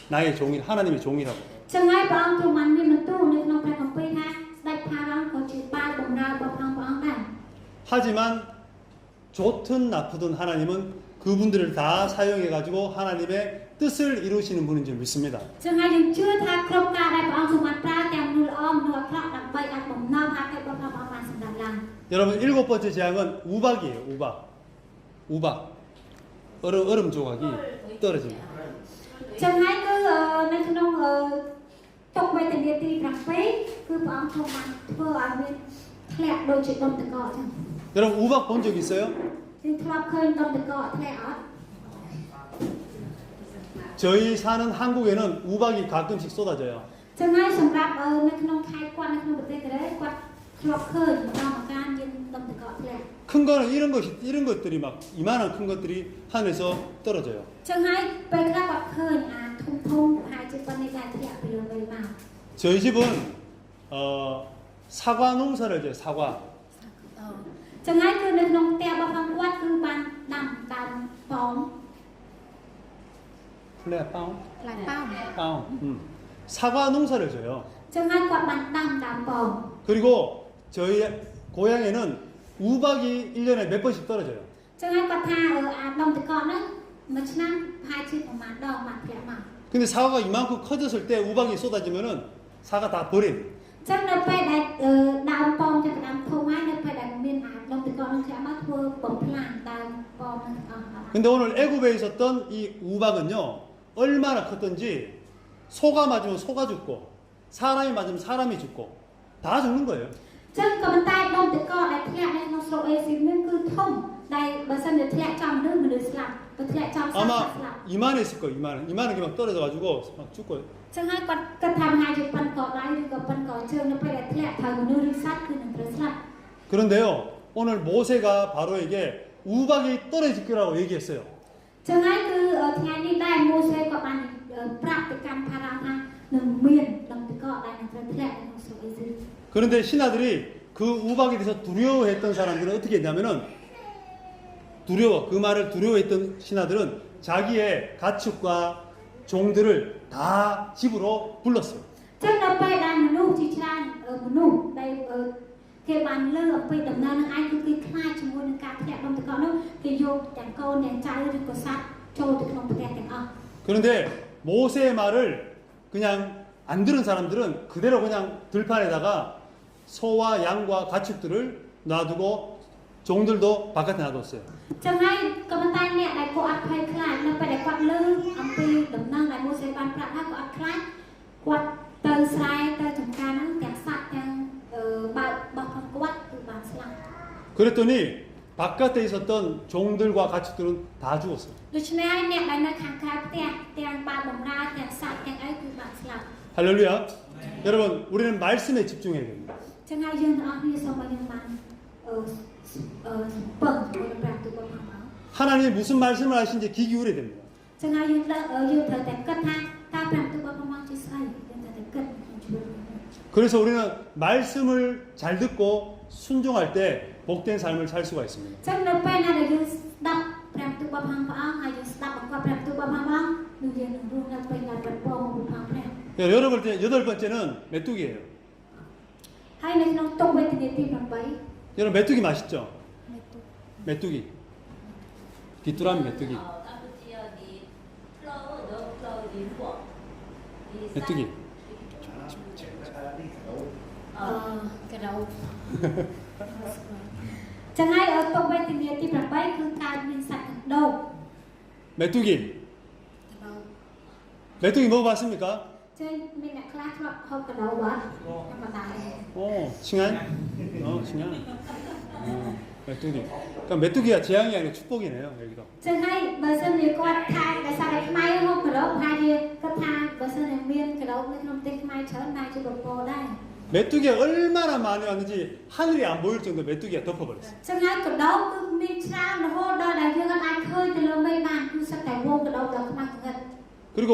나의 종이 하나님의 종이라고. ចឹងហើយព្រះអង្គទ្រង់បានមានបន្ទូលនៅក្នុងព្រះគម្ពីរថាស្ដេចផារ៉ាមក៏ជាបាវបម្រើរបស់ព្រះអង្គដែរ 하지만 좋든 나쁘든 하나님은 그분들을 다 사용해 가지고 하나님의 뜻을 이루시는 분인 줄 믿습니다. ចឹងហើយយើងជឿថាគ្រប់ការដែលព្រះអង្គទ្រង់បានប្រើទាំងមនុស្សល្អមនុស្សអាក្រក់ដើម្បីឲ្យបំណងហេតុរបស់ព្រះអង្គបានសម្រេចឡើង 여러분 일곱 번째 재앙은 우박이에요. 우박. 얼음 조각이 떨어집니다. ចឹងហើយគឺនៅក្នុងទុកវេទនាទី7គឺព្រះអង្គទ្រង់បានធ្វើឲ្យមានធ្លាក់ដូចជាដុំទឹកកកចឹង 여러분 우박 본 적 있어요? យើងធ្លាប់ឃើញដុំទឹកកកធ្លាក់អត់ 저희 사는 한국에는 우박이 가끔씩 쏟아져요. ចឹងហើយសម្រាប់នៅក្នុងខេត្តគាត់នៅក្នុងប្រទេសកូរ៉េគាត់ធ្លាប់ឃើញតាមអាការមានដុំទឹកកកធ្លាក់ 큰 거는 이런 것들이 막 이만한 큰 것들이 하늘에서 떨어져요. ចឹងហើយពេលខ្លះគាត់ឃើញអាធំធំហើយជាប៉ុណ្ណេះដែលធ្លាក់ពីលើដីមក 저희 집은 사과 농사를 져요. 사과. ចឹងហើយគឺនៅក្នុងផ្ទះរបស់គាត់គឺបានដាំដើមប៉ោម 플레 파운. ផ្លែប៉ោម 파운. 사과 농사를 져요. ចឹងហើយគាត់បានដាំដើមប៉ោម 그리고 저희 고향에는 우박이 1년에 몇 번씩 떨어져요. ចឹងហើយគាត់ថាអាដុំទឹកកកហ្នឹងមួយឆ្នាំប្រហែលជាប្រហែលដងបានធ្លាក់មក 근데 사과가 이만큼 커졌을 때 우박이 쏟아지면은 사과 다 버려요. ចឹងនៅពេលដែលដើមប៉ោមចាប់ផ្ដើមធំហើយនៅពេលដែលមានអាដុំទឹកកកហ្នឹងធ្លាក់មកធ្វើបំផ្លាញដើមប៉ោមហ្នឹងអស់ហើយ 근데 오늘 애굽에 있었던 이 우박은요 얼마나 컸던지 소가 맞으면 소가 죽고 사람이 맞으면 사람이 죽고 다 죽는 거예요. ចឹងក៏ប៉ុន្តែដុំទឹកកកដែលធ្លាក់នៅក្នុងស្រុកអេស៊ីបនេះគឺធំដែលបើសិនជាធ្លាក់ចំមនុស្សស្លាប់បើធ្លាក់ចំសត្វស្លាប់ 아마 이만해 있을 거예요. 이만한 게 막 떨어져가지고 막 죽고. ចឹងហើយគាត់គិតថាមហាជាប៉ុនកដៃឬក៏ប៉ុនកជើងនៅពេលដែលធ្លាក់ត្រូវមនុស្សឬសត្វគឺនឹងត្រូវស្លាប់ 그런데요 오늘 모세가 바로에게 우박이 떨어질 거라고 얘기했어요. ចឹងហើយគឺថ្ងៃនេះដែរម៉ូសេក៏បានប្រាប់ទៅកាន់ផារ៉ាថានឹងមានដុំទឹកកកដែលនឹងត្រូវធ្លាក់នៅក្នុងស្រុកអេស៊ីប 그런데 신하들이 그 우박에 대해서 두려워했던 사람들은 어떻게 했냐면은 그 말을 두려워했던 신하들은 자기의 가축과 종들을 다 집으로 불렀어요. ចឹងដល់ពេលដែលមនុស្សជាច្រើនមនុស្សដែលគេបានលើអំពីដំណើរនឹងឯងគឺគេខ្លាចជាមួយនឹងការធ្លាក់ដុំទឹកកកនោះគេយកទាំងកូនទាំងចៅឬក៏សត្វចូលទៅក្នុងផ្ទះទាំងអស់ 그런데 모세의 말을 그냥 안 들은 사람들은 그대로 그냥 들판에다가 소와 양과 가축들을 놔두고 종들도 바깥에 놔뒀어요. ចឹងហើយក៏ប៉ុន្តែអ្នកដែលគាត់អត់ភ័យខ្លាចនៅពេលដែលគាត់លើអំពីដំណឹងដែលម៉ូសេបានប្រាប់ថាគាត់អត់ខ្លាចគាត់ទៅស្រែទៅចំការហ្នឹងទាំងសត្វទាំងបើរបស់ផងគាត់គឺបានស្លាប់ 그랬더니 바깥에 있었던 종들과 가축들은 다 죽었어요. ដូច្នេះហើយអ្នកដែលនៅខាងក្រៅផ្ទះទាំងបើបម្រើទាំងសត្វទាំងអីគឺបានស្លាប់ 할렐루야. 여러분, 우리는 말씀에 집중해야 됩니다. ចឹងហើយយើងទាំងអស់គ្នាសូមឲ្យយើងបានពឹងជាមួយនឹងព្រះបន្ទូលរបស់ព្រះអង្គ 하나님이 무슨 말씀을 하시는지 귀 기울여야 됩니다. ចឹងហើយយើងត្រូវតែគិតថាតើព្រះបន្ទូលរបស់ព្រះអង្គជាស្អីយើងត្រូវតែគិតក្នុងជីវិតរបស់យើង 그래서 우리는 말씀을 잘 듣고 순종할 때 복된 삶을 살 수가 있습니다. ចឹងនៅពេលណាដែលយើងស្ដាប់ព្រះបន្ទូលរបស់ព្រះអង្គហើយយើងស្ដាប់បង្គាប់ព្រះបន្ទូលរបស់ព្រះអង្គនោះយើងនឹងរស់នៅពេលដែលព្រះពរមកពីព្រះព្រះ 여덟 번째는 메뚜기예요. ហើយនៅក្នុងទុកវេទនាទី 여러분 메뚜기 맛있죠? 8 메뚜기. 귀뚜라미 메뚜기. 메뚜기. កដោចឹងហើយទុកវេទនាទី 8 គឺការមានសាច់កដោ 메뚜기. កដោ 메뚜기 먹어봤습니까? ចឹងមានអ្នកខ្លះធ្លាប់ហូបកដោបាត់ធម្មតា 오, 칭한? 칭한. 메뚜기. 그러니까 메뚜기가 재앙이 아니라 축복이네요, 여기도. ចឹងហើយបើសិនជាគាត់ថាដោយសារតែខ្មែរហូបកដោហើយគាត់ថាបើសិនជាមានកដោនៅក្នុងប្រទេសខ្មែរច្រើនតែជាបបរដែរ 메뚜기가 얼마나 많이 왔는지 하늘이 안 보일 정도 메뚜기가 덮어버렸어요. ចឹងហើយកដោគឺមានច្រើនរហូតដល់ដែលយើងអាចឃើញទៅលើមេឃបានគឺសឹកតែវងកដោដល់ខ្មាស់ចង្រិត 그리고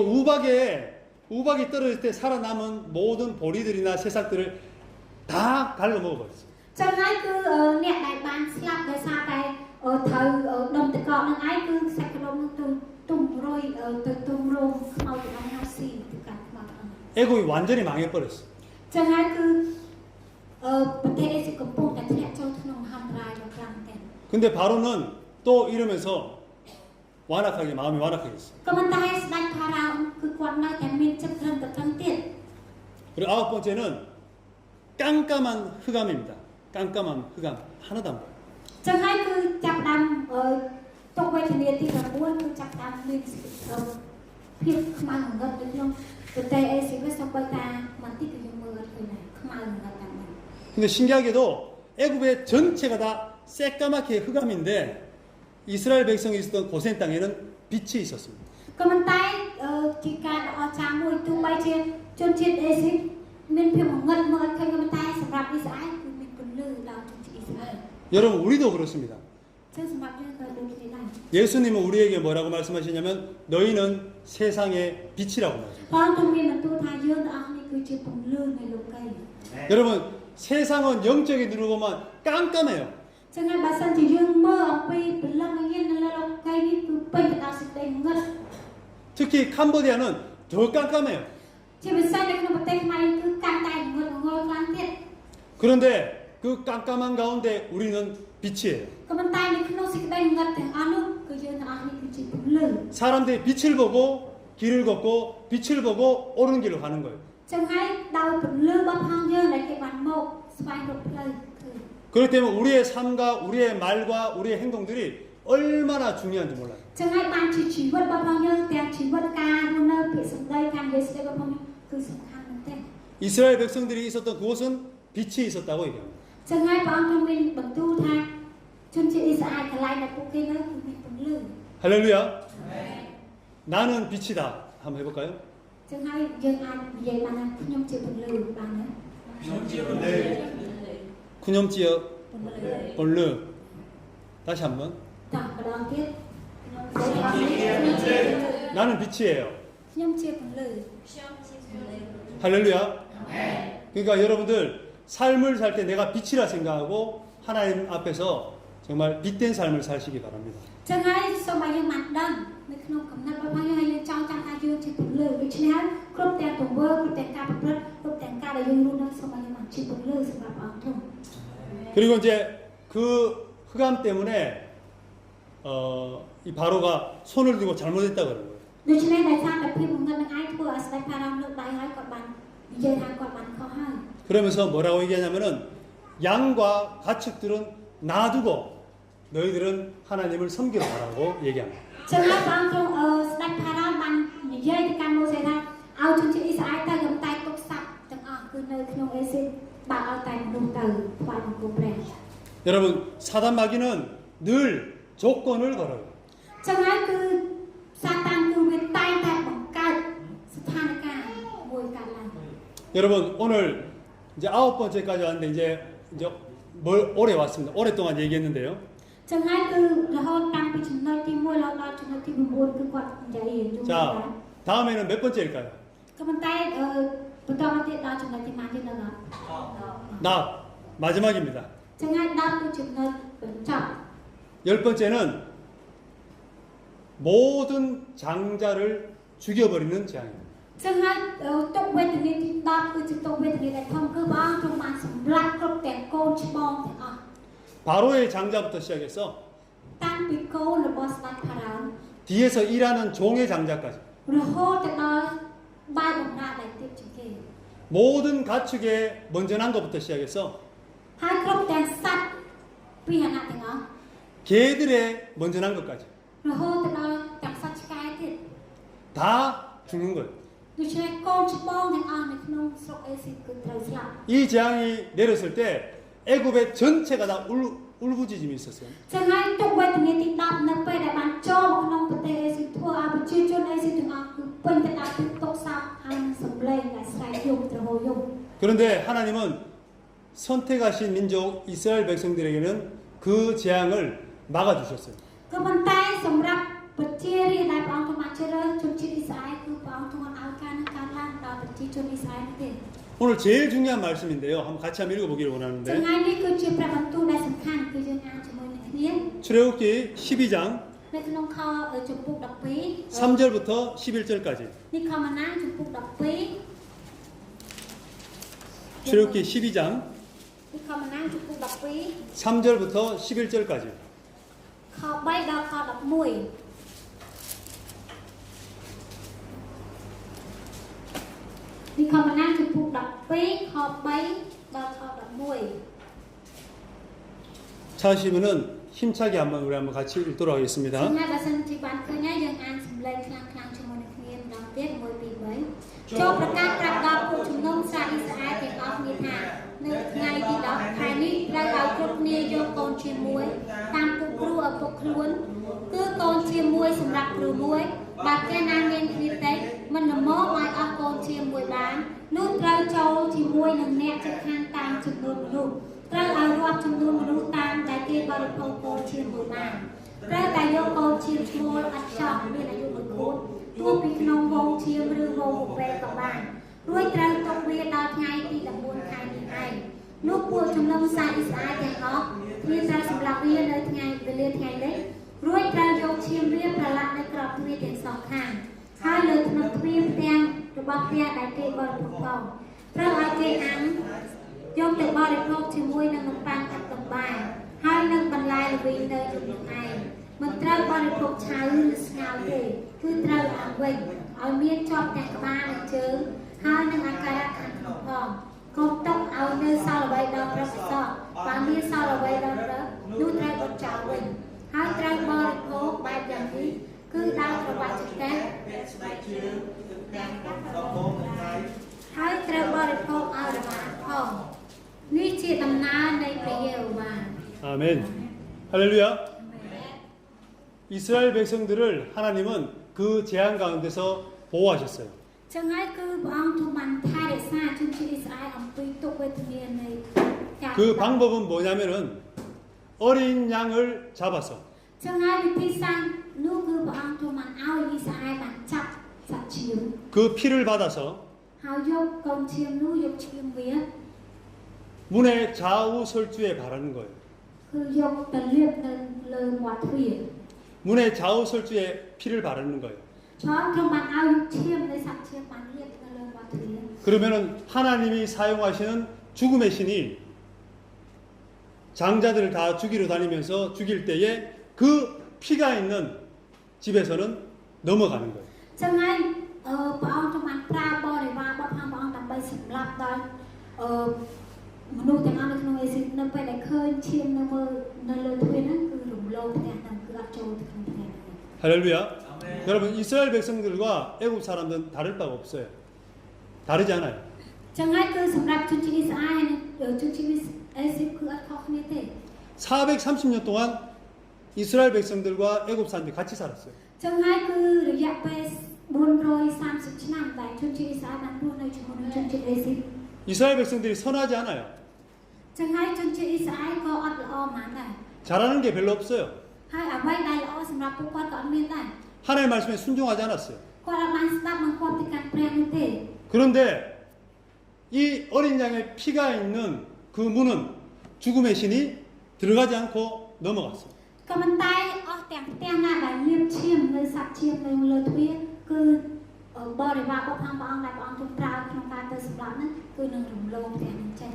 우박이 떨어질 때 살아남은 모든 보리들이나 새싹들을 다 갈라 먹어버렸어요. ចឹងហើយគឺអ្នកដែលបានស្លាប់ដោយសារតែត្រូវដុំតកកនឹងឯងគឺសាច់កដោនឹងទុំរយទៅទុំរងខ្មៅទៅដល់ហើយស៊ីទៅកាត់ខ្មៅហ្នឹង 애굽이 완전히 망해버렸어요. ចឹងហើយគឺប្រទេសអេស៊ីបកំពុងតែធ្លាក់ចូលក្នុងមហន្តរាយដ៏ខ្លាំងមែន 근데 바로는 또 이러면서 마음이 완악하게 됐어요. ក៏មិនតែស្ដេចផារ៉ាអូគឺគាត់នៅតែមានចិត្តត្រឹមតែត្រឹមទៀត 그리고 아홉 번째는 깜깜한 흑암입니다. 깜깜한 흑암 하나도 안 보여요. ចឹងហើយគឺចាប់ផ្ដើមទុកវេទនាទី 9 គឺចាប់ផ្ដើមមានភាពខ្មៅងងឹតនៅក្នុងប្រទេសអេស៊ីបសូម្បីតាមិនតិចក៏យើងមើលឃើញដែរខ្មៅងងឹតតាមនេះ 근데 신기하게도 애굽의 전체가 다 새까맣게 흑암인데 이스라엘 백성이 있었던 고센 땅에는 빛이 있었습니다. ក៏មិនតែជាការដ៏អស្ចារ្យមួយទោះបីជាជនជាតិអេស៊ីបមានភាពងងឹតមើលឃើញក៏មិនតែសម្រាប់អ៊ីស្រាអែលគឺមានពន្លឺដល់ជនជាតិអ៊ីស្រាអែល 여러분 우리도 그렇습니다. ចឹងសម្រាប់យើងក៏ដូចគ្នាដែរ 예수님은 우리에게 뭐라고 말씀하시냐면 너희는 세상의 빛이라고 말씀하십니다. ផងទូមានបន្ទូលថាយើងទាំងអស់នេះគឺជាពន្លឺនៃលោកី 여러분 세상은 영적인 눈으로 보면 깜깜해요. ចឹងហើយបើសិនជាយើងមើលអំពីពលឹងវិញ្ញាណនៅលើលោកីនេះគឺពេញទៅដោយសេចក្តីងឹត 특히 캄보디아는 더 깜깜해요. ជាពិសេសនៅក្នុងប្រទេសខ្មែរគឺកាន់តែងឹតងល់ខ្លាំងទៀត 그런데 그 깜깜한 가운데 우리는 빛이에요. ក៏ប៉ុន្តែនៅក្នុងសេចក្តីងឹតទាំងអស់នោះគឺយើងទាំងអស់នេះគឺជាពន្លឺ 사람들이 빛을 보고 길을 걷고 빛을 보고 옳은 길로 가는 거예요. ចឹងហើយដោយពន្លឺរបស់ផងយើងដែលគេបានមកស្វែងរកផ្លូវគឺ 그렇기 때문에 우리의 삶과 우리의 말과 우리의 행동들이 얼마나 중요한지 몰라요. ចឹងហើយបានជាជីវិតរបស់ផងយើងទាំងជីវិតការរស់នៅពាក្យសម្ដីការនិយាយស្ដីរបស់ផងយើងគឺសំខាន់មែនទែន 이스라엘 백성들이 있었던 그곳은 빛이 있었다고 얘기합니다. ចឹងហើយព្រះអង្គទ្រង់មានបន្ទូលថាជនជាតិអ៊ីស្រាអែលកន្លែងដែលពួកគេនៅគឺមានពន្លឺ 할렐루야. 나는 빛이다. 한번 해볼까요? ចឹងហើយយើងអាចនិយាយបានថាខ្ញុំជាពន្លឺបានទេ 구념지어 ពន្លឺ 얼르. 다시 한번. តោះម្ដងទៀត 나는 빛이에요. ខ្ញុំជាពន្លឺ 할렐루야. 그러니까 여러분들 삶을 살 때 내가 빛이라 생각하고 하나님 앞에서 정말 빛된 삶을 사시기 바랍니다. ចឹងហើយសូមឲ្យយើងបានដឹងនៅក្នុងកំណត់របស់យើងហើយយើងចង់ចាំថាយើងជាពន្លឺដូច្នេះហើយគ្រប់ទាំងទង្វើគ្រប់ទាំងការប្រព្រឹត្តគ្រប់ទាំងការដែលយើងរស់នៅសូមឲ្យយើងបានជាពន្លឺសម្រាប់អង្គទ្រង់ 그리고 이제 그 흑암 때문에 이 바로가 손을 들고 잘못했다 그러는 거예요. ដូច្នេះដោយសារតែភាពងងឹតនឹងឯងធ្វើឲ្យស្ដេចផារ៉ាលើកដៃហើយគាត់បាននិយាយថាគាត់បានខុសហើយ 그러면서 뭐라고 얘기하냐면은 양과 가축들은 놔두고 너희들은 하나님을 섬기러 가라고 얘기합니다. ចឹងហើយព្រះអង្គទ្រង់ស្ដេចផារ៉ាបាននិយាយទៅកាន់ម៉ូសេថាឲ្យជនជាតិអ៊ីស្រាអែលទៅកំតែទុកសត្វទាំងអស់គឺនៅក្នុងអេស៊ីបបើឲ្យតែមនុស្សទៅថ្វាយបង្គំព្រះ 여러분 사단 마귀는 늘 조건을 걸어요. ចឹងហើយគឺសាតានគឺវាតែងតែបង្កើតស្ថានភាពមួយកើតឡើង 여러분 오늘 이제 9번째까지 왔는데 이제 뭘 오래 왔습니다. 오랫동안 얘기했는데요. ចឹងហើយគឺរហូតតាំងពីចំណុចទី1រហូតដល់ចំណុចទី9គឺគាត់និយាយយល់ 자, 다음에는 몇 번째일까요? ក៏ប៉ុន្តែបន្តមកទៀតដល់ចំណុចទីម៉ានទៀតដល់ 나 마지막입니다. ចឹងហើយដល់គឺចំណុចបញ្ចប់ 10번째는 모든 장자를 죽여버리는 재앙입니다. ចឹងហើយទុកវេទនាទី10គឺជាទុកវេទនាដែលធំគឺព្រះអង្គទ្រង់បានសម្លាប់គ្រប់ទាំងកូនច្បងទាំងអស់ 바로의 장자부터 시작해서 តាំងពីកូនរបស់ស្ដេចផារ៉ោន 뒤에서 일하는 종의 장자까지 រហូតទៅដល់បាយបំណាដែលទៀតជាងគេ 모든 가축에 먼저 난 것부터 시작해서 ហើយគ្រប់ទាំងសត្វពីហណៈទាំងអស់ 개들의 먼저 난 것까지 រហូតទៅដល់ទាំងសត្វឆ្កែទៀត 다 죽는 거예요. ដូច្នេះកូនច្បងទាំងអស់នៅក្នុងស្រុកអេស៊ីគឺត្រូវស្លាប់ 이 재앙이 내렸을 때 애굽의 전체가 다 울부짖음이 있었어요. ចឹងហើយទុកវេទនាទី10នៅពេលដែលបានចូលមកក្នុងប្រទេសអេស៊ីធ្វើឲ្យប្រជាជនអេស៊ីទាំងអស់គឺពេញទៅដោយទឹកទុកសោកហើយនឹងសម្លេងដែលស្រែកយំទ្រហោយំ 그런데 하나님은 선택하신 민족 이스라엘 백성들에게는 그 재앙을 막아주셨어요. ក៏ប៉ុន្តែសម្រាប់ប្រជារាស្ត្រដែលព្រះអង្គបានជ្រើសរើសជនជាតិអ៊ីស្រាអែលគឺព្រះអង្គទ្រង់ឲ្យការនឹងកើតឡើងដល់ប្រជាជនអ៊ីស្រាអែលទេ 오늘 제일 중요한 말씀인데요. 한번 같이 한번 읽어보기를 ចឹង 원하는데 ហើយនេះគឺជាព្រះបន្ទូលដែលសំខាន់គឺយើងអានជាមួយនឹងគ្នា 출애굽기 12장 នៅក្នុងខចំពុក12 3절부터 11절까지 នេះខមណាចំពុក12 출애굽기 12장 នេះខមណាចំពុក12 3절부터 11절까지 ខ3ដល់ខ11 នេះខមណាចំពុក12ខ3ដល់ខ11 찾으시면은 힘차게 한번 우리 한번 같이 읽도록 ចឹង 하겠습니다. ហើយបើសិនជាបានឃើញហើយយើងអានសម្លេងខ្លាំងៗជាមួយនឹងគ្នាម្ដងទៀត1 2 3ចូលប្រកាសប្រាប់ដល់ពួកជំនុំសាសអ៊ីស្រាអែលទាំងអស់គ្នាថានៅថ្ងៃទី10ខែនេះត្រូវឲ្យគ្រប់គ្នាយកកូនជាមួយតាមពុកគ្រូឪពុកខ្លួនគឺកូនជាមួយសម្រាប់គ្រូមួយបើគេណាមានគ្នាតិចមិនល្មមឲ្យអស់កូនជាមួយបាននោះត្រូវចូលជាមួយនឹងអ្នកជិតខាងតាមចំនួនមនុស្សត្រូវឲ្យរាប់ចំនួនមនុស្សតាមដែលគេបរិភោគកូនជាមួយបានត្រូវតែយកកូនឈាមឈ្មោលអត់ចោលមានអាយុ1ខួបទោះពីក្នុងវងឈាមឬវងពពែក៏បានរួចត្រូវទុកវាដល់ថ្ងៃទី14ខែនេះឯងនោះពួកជំនុំសាសអ៊ីស្រាអែលទាំងអស់គ្នាត្រូវសម្លាប់វានៅថ្ងៃវេលាថ្ងៃនេះរួចត្រូវយកឈាមវាប្រឡាក់នៅក្របទ្វារទាំងសងខាងហើយលើថ្នាក់ទ្វារផ្ទាំងរបស់ផ្ទះដែលគេបរិភោគផងត្រូវឲ្យគេអាំងយកទៅបរិភោគជាមួយនឹងនំប៉័ងកាត់កំបាយហើយនឹងបន្លែល្វីងនៅជាមួយឯងមិនត្រូវបរិភោគឆៅឬស្ងោរទេគឺត្រូវអាំងវិញឲ្យមានជាប់ទាំងក្បាលនិងជើងហើយនឹងអាការៈខាងក្នុងផងកុំទុកឲ្យនៅសល់អ្វីដល់ព្រឹកសោះបើមានសល់អ្វីដល់ព្រឹកនោះត្រូវបត់ចោលវិញហើយត្រូវបរិភោគបែបយ៉ាងនេះគឺដោយប្រវត្តិចក្រហើយត្រូវបរិភោគឲ្យរហ័សផងនេះជាដំណើរនៃព្រះយេហូវ៉ា 아멘. 할렐루야. 이스라엘 백성들을 하나님은 그 재앙 가운데서 보호하셨어요. ចឹងហើយគឺព្រះអង្គទ្រង់បានថែរក្សាជនជាតិអ៊ីស្រាអែលអំពីទុក្ខវេទនានៃការ 그 방법은 뭐냐면은 어린 양을 잡아서 ចឹងហើយវិធីសាស្ត្រនោះគឺព្រះអង្គទ្រង់បានឲ្យអ៊ីស្រាអែលបានចាប់សត្វឈាម 그 피를 받아서 ហើយយកកូនឈាមនោះយកឈាមវា 문의 좌우 설주에 바르는 거예요. គឺយកទៅលាបនៅលើមាត់ទ្វារ 문의 좌우 설주에 피를 바르는 거예요. ព្រះអង្គទ្រង់បានឲ្យឈាមនៃសត្វឈាមបានលាបនៅលើមាត់ទ្វារ 그러면은 하나님이 사용하시는 죽음의 신이 장자들을 다 죽이러 다니면서 죽일 때에 그 피가 있는 집에서는 넘어가는 거예요. ចឹងហើយព្រះអង្គទ្រង់បានប្រើបរិវាររបស់ព្រះអង្គដើម្បីសម្លាប់ដល់មនុស្សទាំងអស់នៅក្នុងអេស៊ីនៅពេលដែលឃើញឈាមនៅលើទ្វារហ្នឹងគឺរំលោភផ្ទះហ្នឹងគឺអត់ចូលទៅក្នុងផ្ទះហ្នឹង 할렐루야. 여러분 이스라엘 백성들과 애굽 사람들은 다를 바가 없어요. 다르지 않아요. ចឹងហើយគឺសម្រាប់ជនជាតិអ៊ីស្រាអែលនិងជនជាតិអេស៊ីគឺអត់ខុសគ្នាទេ 430년 동안 이스라엘 백성들과 애굽 사람들이 같이 살았어요. ចឹងហើយគឺរយៈពេល 430 ឆ្នាំតែជនជាតិអ៊ីស្រាអែលបានរស់នៅជាមួយនឹងជនជាតិអេស៊ីប 이스라엘 백성들이 선하지 않아요. ចឹងហើយជនជាតិអ៊ីស្រាអែលក៏អត់ល្អប៉ុន្មានដែរ 잘하는 게 별로 없어요. ហើយអ្វីដែលល្អសម្រាប់ពួកគាត់ក៏អត់មានដែរ 하나님의 말씀에 순종하지 않았어요. គាត់អត់បានស្ដាប់បង្គាប់ទៅកាន់ព្រះនោះទេ 그런데 이 어린 양의 피가 있는 그 문은 죽음의 신이 들어가지 않고 넘어갔어요. ក៏ប៉ុន្តែអស់ទាំងផ្ទះណាដែលលៀបឈាមនៅសត្វឈាមនៅលើទ្វារគឺបរិវាររបស់ព្រះអង្គដែលព្រះអង្គទ្រង់ប្រើក្នុងការទៅសម្លាប់ហ្នឹងគឺនឹងរំលងផ្ទះហ្នឹងចេះ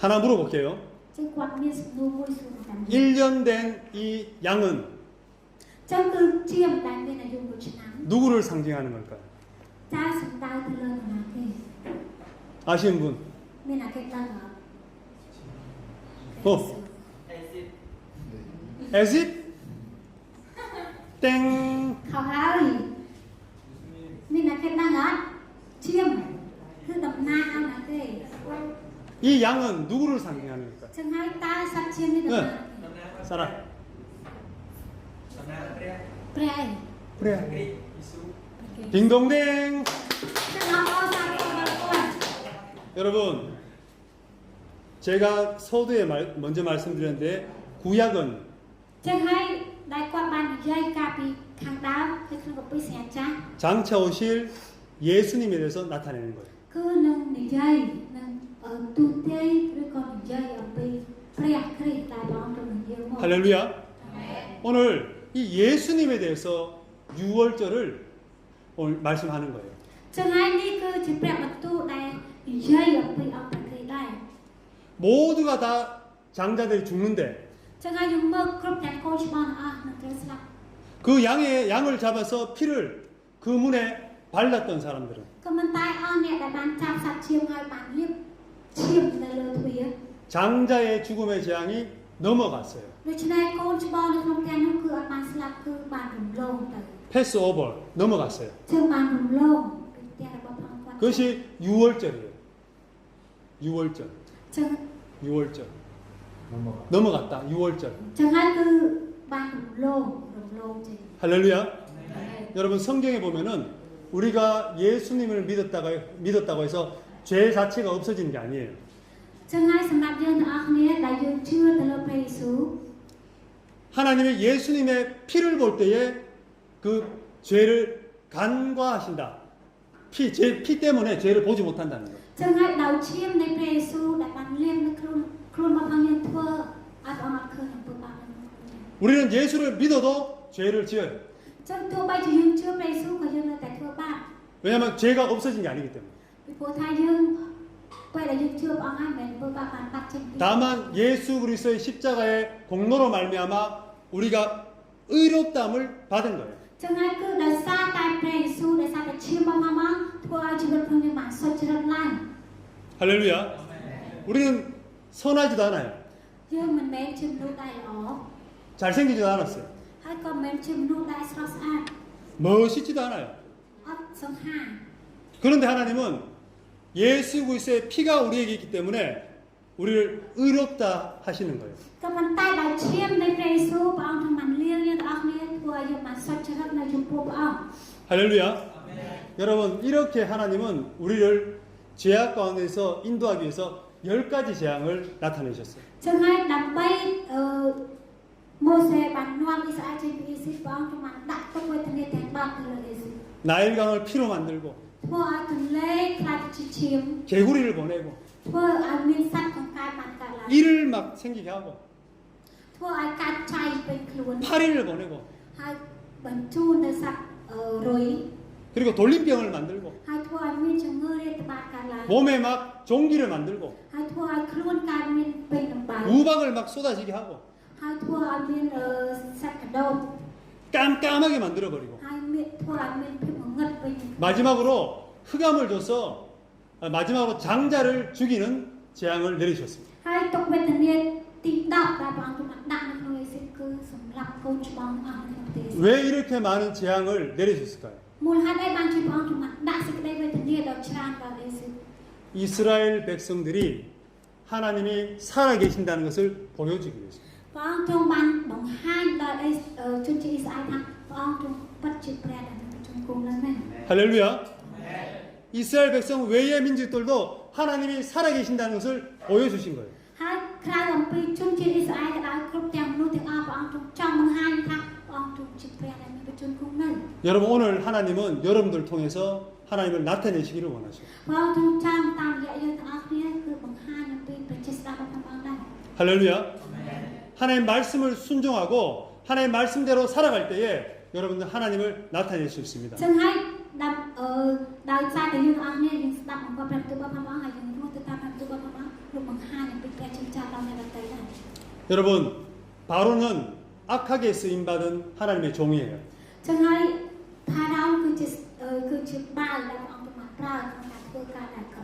하나 물어볼게요. ចឹងគាត់មានសំណួរមួយសួរតាម 1년 된 이 양은 ចឹងគឺឈាមដែលមានអាយុ1ឆ្នាំ 누구를 상징하는 걸까요? តើសំដៅទៅលើនរណាទេ 아시는 분? មានអាគេដឹងអត់ 어? 에집? 땡. ខោហើយមានអាគេដឹងអត់ឈាមគឺតំណាងឲ្យណាទេ 이 양은 누구를 상징하는 걸까요? ចឹងហើយតើសត្វឈាមនេះតំណាង 사라. ព្រះឯង 그래. 딩동댕. ចឹងអរសាទរដល់គាត់ 여러분, 제가 서두에 먼저 말씀드렸는데 구약은 ចឹងហើយដែលគាត់បាននិយាយកាលពីខាងដើមគឺក្នុងគម្ពីរសញ្ញាចាស់ 장차 오실 예수님에 대해서 나타내는 거예요. គឺនឹងនិយាយនឹងទូទាយឬក៏និយាយអំពីព្រះគ្រីស្ទដែលព្រះអង្គទ្រង់នឹងយាងមក 할렐루야. 오늘 이 예수님에 대해서 6월절을 오늘 말씀하는 거예요. ចឹងហើយនេះគឺជាព្រះបន្ទូលដែលនិយាយអំពីអង្គព្រះគ្រីស្ទដែរ 모두가 다 장자들이 죽는데 ចឹងហើយយើងមើលគ្រប់ទាំងកូនច្បងទាំងអស់នឹងត្រូវស្លាប់ 그 양을 잡아서 피를 그 문에 발랐던 사람들은 ក៏មិនតែអស់អ្នកដែលបានចាប់សត្វឈាមហើយបានលាបឈាមនៅលើទ្វារ 장자의 죽음의 재앙이 넘어갔어요. ដូច្នេះកូនច្បងនៅក្នុងផ្ទះនោះគឺអត់បានស្លាប់គឺបានរំលងទៅ 패스오버 넘어갔어요. ចឹងបានរំលងពីផ្ទះរបស់ព្រះអង្គគាត់ 그것이 6월절이에요. 6월절. ចឹង 6월절. 넘어갔다. 6월절. ចឹងហើយគឺបានរំលងចេញ 할렐루야. 여러분 성경에 보면은 우리가 예수님을 믿었다고 해서 죄 자체가 없어지는 게 아니에요. ចឹងហើយសម្រាប់យើងទាំងអស់គ្នាដែលយើងជឿទៅលើព្រះយេស៊ូវ 하나님의 예수님의 피를 볼 때에 그 죄를 간과하신다. 피 때문에 죄를 보지 못한다는 거예요. ចឹងហើយដោយឈាមនៃព្រះយេស៊ូវដែលបានលាបនៅខ្លួនរបស់យើងធ្វើឲ្យព្រះអង្គអត់ឃើញអំពើបាបនោះ 우리는 예수를 믿어도 죄를 지어요. ចឹងទោះបីជាយើងជឿព្រះយេស៊ូវក៏យើងនៅតែធ្វើបាប 왜냐하면 죄가 없어진 게 아니기 때문에. ពីព្រោះថាយើងពេលដែលយើងជឿព្រះអង្គហើយមិនធ្វើបាបបានបាត់ចេញពី 다만 예수 그리스도의 십자가의 공로로 말미암아 우리가 의롭다함을 받은 거예요. ចឹងហើយគឺដោយសារតែព្រះយេស៊ូវដែលសារតែឈាមរបស់មកធ្វើឲ្យជីវិតរបស់យើងបានសុចរិតឡើង 할렐루야. 우리는 선하지도 않아요. យើងមិនមែនជាមនុស្សដែលល្អ 잘생기지도 않았어요. ហើយក៏មិនមែនជាមនុស្សដែលស្រស់ស្អាត 멋있지도 않아요. អត់សង្ហា 그런데 하나님은 예수 그리스도의 피가 우리에게 있기 때문에 우리를 의롭다 하시는 거예요. ក៏ប៉ុន្តែដោយឈាមនៃព្រះយេស៊ូវព្រះអង្គទ្រង់បានលាងយើងទាំងអស់គ្នាធ្វើឲ្យយើងបានសុចរិតនៅចំពោះព្រះអង្គ 할렐루야. 여러분 이렇게 하나님은 우리를 죄악 가운데서 인도하기 위해서 10가지 재앙을 나타내셨어요. ចឹងហើយដើម្បីម៉ូសេបាននាំអ៊ីស្រាអែលចេញពីអ៊ីស៊ីបព្រះអង្គទ្រង់បានដាក់ទុកវេទនាទាំង10ទៅលើអ៊ីស៊ីប 나일강을 피로 만들고 ធ្វើឲ្យទន្លេខ្លាចជាឈាម 개구리를 보내고 ធ្វើឲ្យមានសត្វកង្កែបបានកើតឡើង 이를 막 생기게 하고 ធ្វើឲ្យកាត់ចៃពេញខ្លួន 파리를 보내고 ហើយបញ្ជូននៅសត្វរុយ 그리고 돌림병을 만들고 ហើយធ្វើឲ្យមានជំងឺរាតត្បាតកើតឡើង 몸에 막 종기를 만들고 ហើយធ្វើឲ្យខ្លួនកើតមានពេញដំបៅ 우박을 막 쏟아지게 하고 ហើយធ្វើឲ្យមានសត្វកដោប 깜깜하게 만들어버리고 ហើយមានធ្វើឲ្យមានភាពងងឹតពេញ 마지막으로 흑암을 줘서 마지막으로 장자를 죽이는 재앙을 내리셨습니다. ហើយទុកវេទនាទី10ដែលព្រះអង្គបានដាក់នៅក្នុងអេស៊ីបគឺសម្រាប់កូនច្បងអស់នៅក្នុងប្រទេស 왜 이렇게 많은 재앙을 내리셨을까요? មូលហេតុអីបានជាព្រះអង្គបានដាក់សេចក្តីវេទនាដ៏ច្រើនដល់អេស៊ីប 이스라엘 백성들이 하나님이 살아계신다는 것을 보여주기 위해서. ព្រះអង្គទ្រង់បានបង្ហាញដល់ជនជាតិអ៊ីស្រាអែលថាព្រះអង្គទ្រង់ពិតជាព្រះដែលនៅក្នុង គុំហ្នឹងណា 할렐루야. 이스라엘 백성 외의 민족들도 하나님이 살아계신다는 것을 보여주신 거예요. ហើយក្រៅអំពីជនជាតិអ៊ីស្រាអែលក៏ដោយគ្រប់ទាំងមនុស្សទាំងអស់ព្រះអង្គទ្រង់ចង់បង្ហាញថាព្រះអង្គទ្រង់ជាព្រះដែលមានព្រះជន្មគង់នៅ 여러분 오늘 하나님은 여러분들 통해서 하나님을 나타내시기를 원하셔요. ព្រះអង្គទ្រង់ចង់តាមរយៈយើងទាំងអស់គ្នាគឺបង្ហាញអំពីព្រះជាស្ដេចរបស់ព្រះអង្គដែរ 할렐루야. 하나님 말씀을 순종하고 하나님 말씀대로 살아갈 때에 여러분들 하나님을 나타낼 수 있습니다. ចឹងហើយដោយសារតែយើងទាំងអស់គ្នាយើងស្ដាប់អំពីព្រះបន្ទូលរបស់ព្រះអង្គហើយយើងរស់ទៅតាមព្រះបន្ទូលរបស់ព្រះអង្គលោកបង្ហាញអំពីព្រះជាម្ចាស់ដល់អ្នកដទៃដែរ 여러분 바로는 악하게 쓰임 받은 하나님의 종이에요. ចឹងហើយផារ៉ោនគឺជាបាល់ដែលព្រះអង្គបានប្រើក្នុងការធ្វើការដែលក